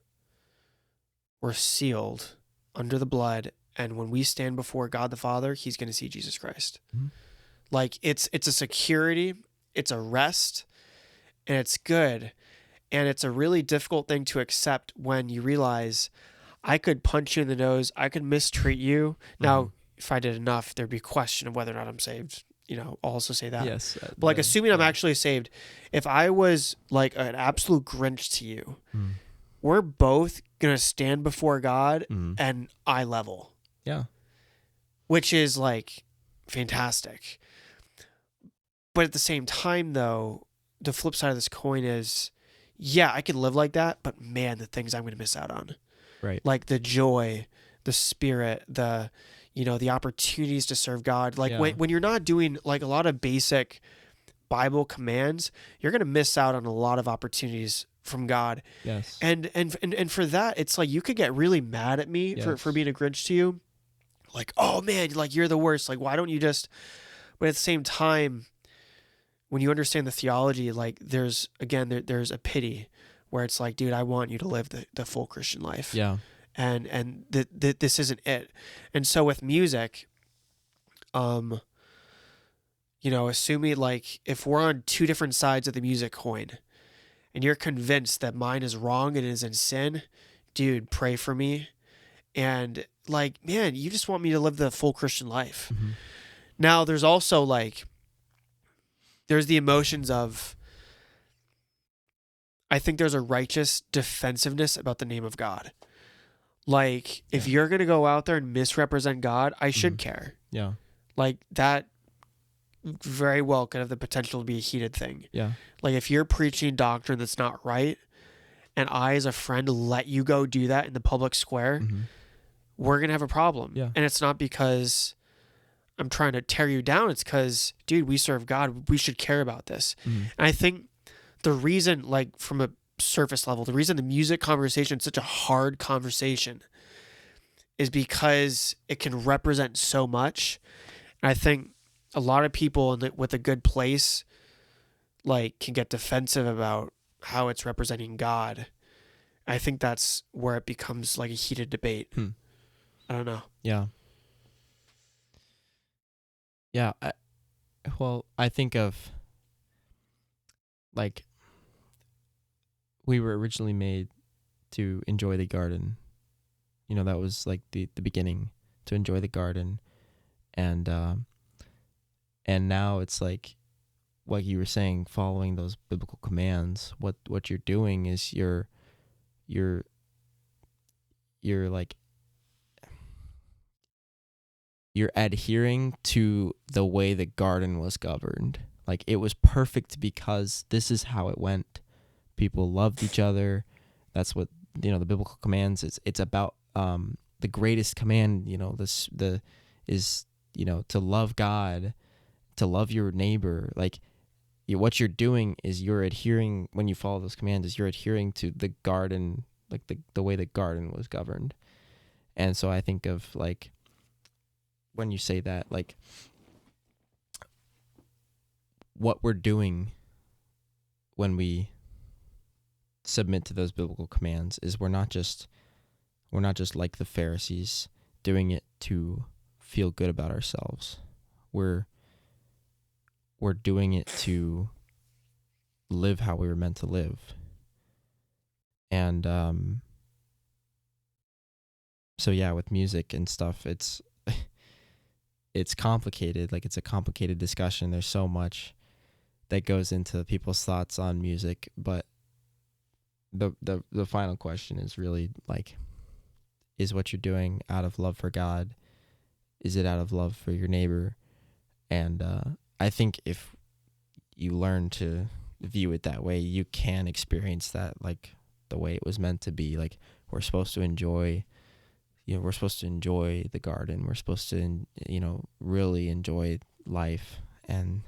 we're sealed under the blood, and when we stand before God the Father, He's going to see Jesus Christ. It's a security, it's a rest, and it's good. And it's a really difficult thing to accept when you realize I could punch you in the nose, I could mistreat you. Now, if I did enough, there'd be a question of whether or not I'm saved. I'll also say that. Yes. But assuming I'm actually saved, if I was an absolute Grinch to you, we're both going to stand before God and eye level. Yeah. Which is fantastic. But at the same time, though, the flip side of this coin is, I could live like that, but man, the things I'm going to miss out on. Right. Like the joy, the spirit, the opportunities to serve God. When you're not doing a lot of basic Bible commands, you're going to miss out on a lot of opportunities from God. Yes. And for that, it's you could get really mad at me for being a Grinch to you. Oh man, you're the worst. Why don't you just, but at the same time, when you understand the theology, there's a pity where it's dude, I want you to live the full Christian life. Yeah. And this isn't it. And so with music, assuming if we're on two different sides of the music coin and you're convinced that mine is wrong and is in sin, dude, pray for me. And man, you just want me to live the full Christian life. Now there's also there's the emotions of, I think there's a righteous defensiveness about the name of God. If you're going to go out there and misrepresent God, I should care. Yeah. That very well could have the potential to be a heated thing. Yeah. If you're preaching doctrine that's not right, and I as a friend let you go do that in the public square, we're going to have a problem. Yeah. And it's not because I'm trying to tear you down. It's because, dude, we serve God. We should care about this. Mm. And I think the reason, like from a surface level, the reason the music conversation is such a hard conversation is because it can represent so much. And I think a lot of people with a good place, like, can get defensive about how it's representing God. I think that's where it becomes like a heated debate. I don't know. Yeah. Yeah. I think of, like, we were originally made to enjoy the garden. You know, that was like the beginning, to enjoy the garden. And now it's like you were saying, following those biblical commands. What you're doing is you're like, you're adhering to the way the garden was governed. Like, it was perfect because this is how it went. People loved each other. That's what, the biblical commands. It's about the greatest command. Is to love God, to love your neighbor. Like, what you're doing is you're adhering, when you follow those commands, is you're adhering to the garden, like the way the garden was governed. And so I think of, like, when you say that, like, what we're doing when we submit to those biblical commands is we're not just like the Pharisees doing it to feel good about ourselves. We're doing it to live how we were meant to live. And so yeah, with music and stuff, it's complicated. Like, it's a complicated discussion. There's so much that goes into people's thoughts on music, but the final question is really, like, is what you're doing out of love for God? Is it out of love for your neighbor? And I think if you learn to view it that way, you can experience that, like, the way it was meant to be. Like, we're supposed to enjoy the garden. We're supposed to, really enjoy life. And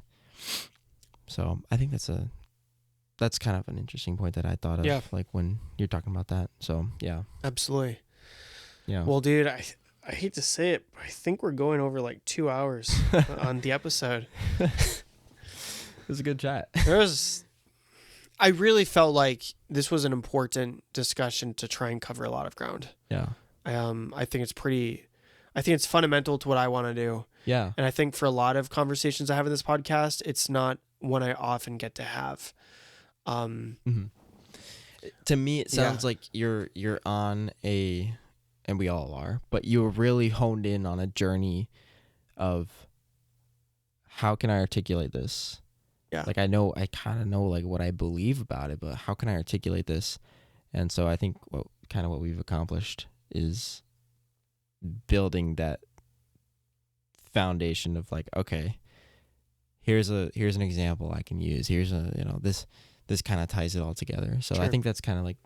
so I think that's kind of an interesting point that I thought of, like, when you're talking about that. So, yeah. Absolutely. Yeah. Well, dude, I hate to say it, but I think we're going over like 2 hours on the episode. It was a good chat. I really felt like this was an important discussion to try and cover a lot of ground. Yeah. I think it's fundamental to what I want to do. Yeah. And I think for a lot of conversations I have in this podcast, it's not one I often get to have. Mm-hmm. To me, it sounds like you're on and we all are, but you're really honed in on a journey of, how can I articulate this? Yeah. Like, I kind of know, like, what I believe about it, but how can I articulate this? And so I think what we've accomplished is building that foundation of, like, okay, here's an example I can use. Here's this kind of ties it all together. So I think that's kind of like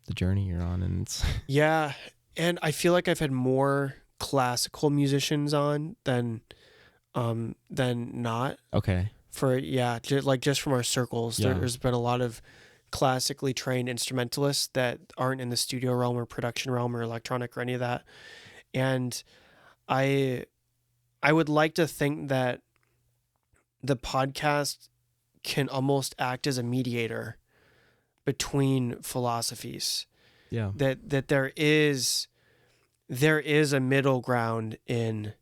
the journey you're on, and it's yeah. And I feel like I've had more classical musicians on than not. Okay. Just from our circles, there's been a lot of classically trained instrumentalists that aren't in the studio realm or production realm or electronic or any of that. And I would like to think that the podcast can almost act as a mediator between philosophies. Yeah. That there is a middle ground in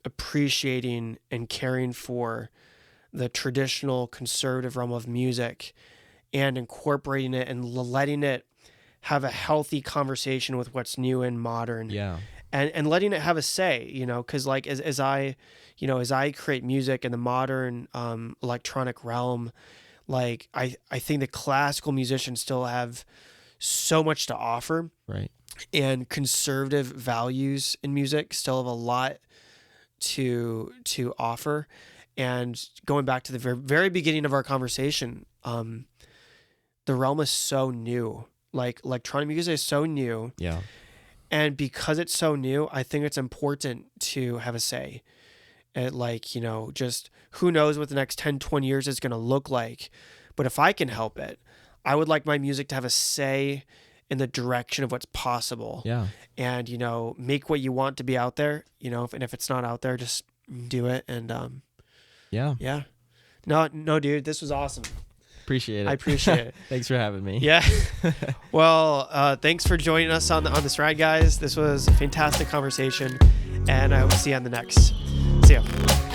appreciating and caring for the traditional conservative realm of music and incorporating it and letting it have a healthy conversation with what's new and modern. Yeah. And letting it have a say, because like as I create music in the modern electronic realm, like I think the classical musicians still have so much to offer. Right. And conservative values in music still have a lot to offer. And going back to the very, very beginning of our conversation, the realm is so new. Like, electronic music is so new. Yeah. And because it's so new, I think it's important to have a say. Like, just who knows what the next 10, 20 years is going to look like. But if I can help it, I would like my music to have a say in the direction of what's possible. Yeah. And, make what you want to be out there, and if it's not out there, just do it. And, Yeah. yeah. No, dude, this was awesome. Appreciate it. I appreciate it. Thanks for having me. Yeah. Well, thanks for joining us on this ride, guys. This was a fantastic conversation, and I hope to see you on the next. See ya.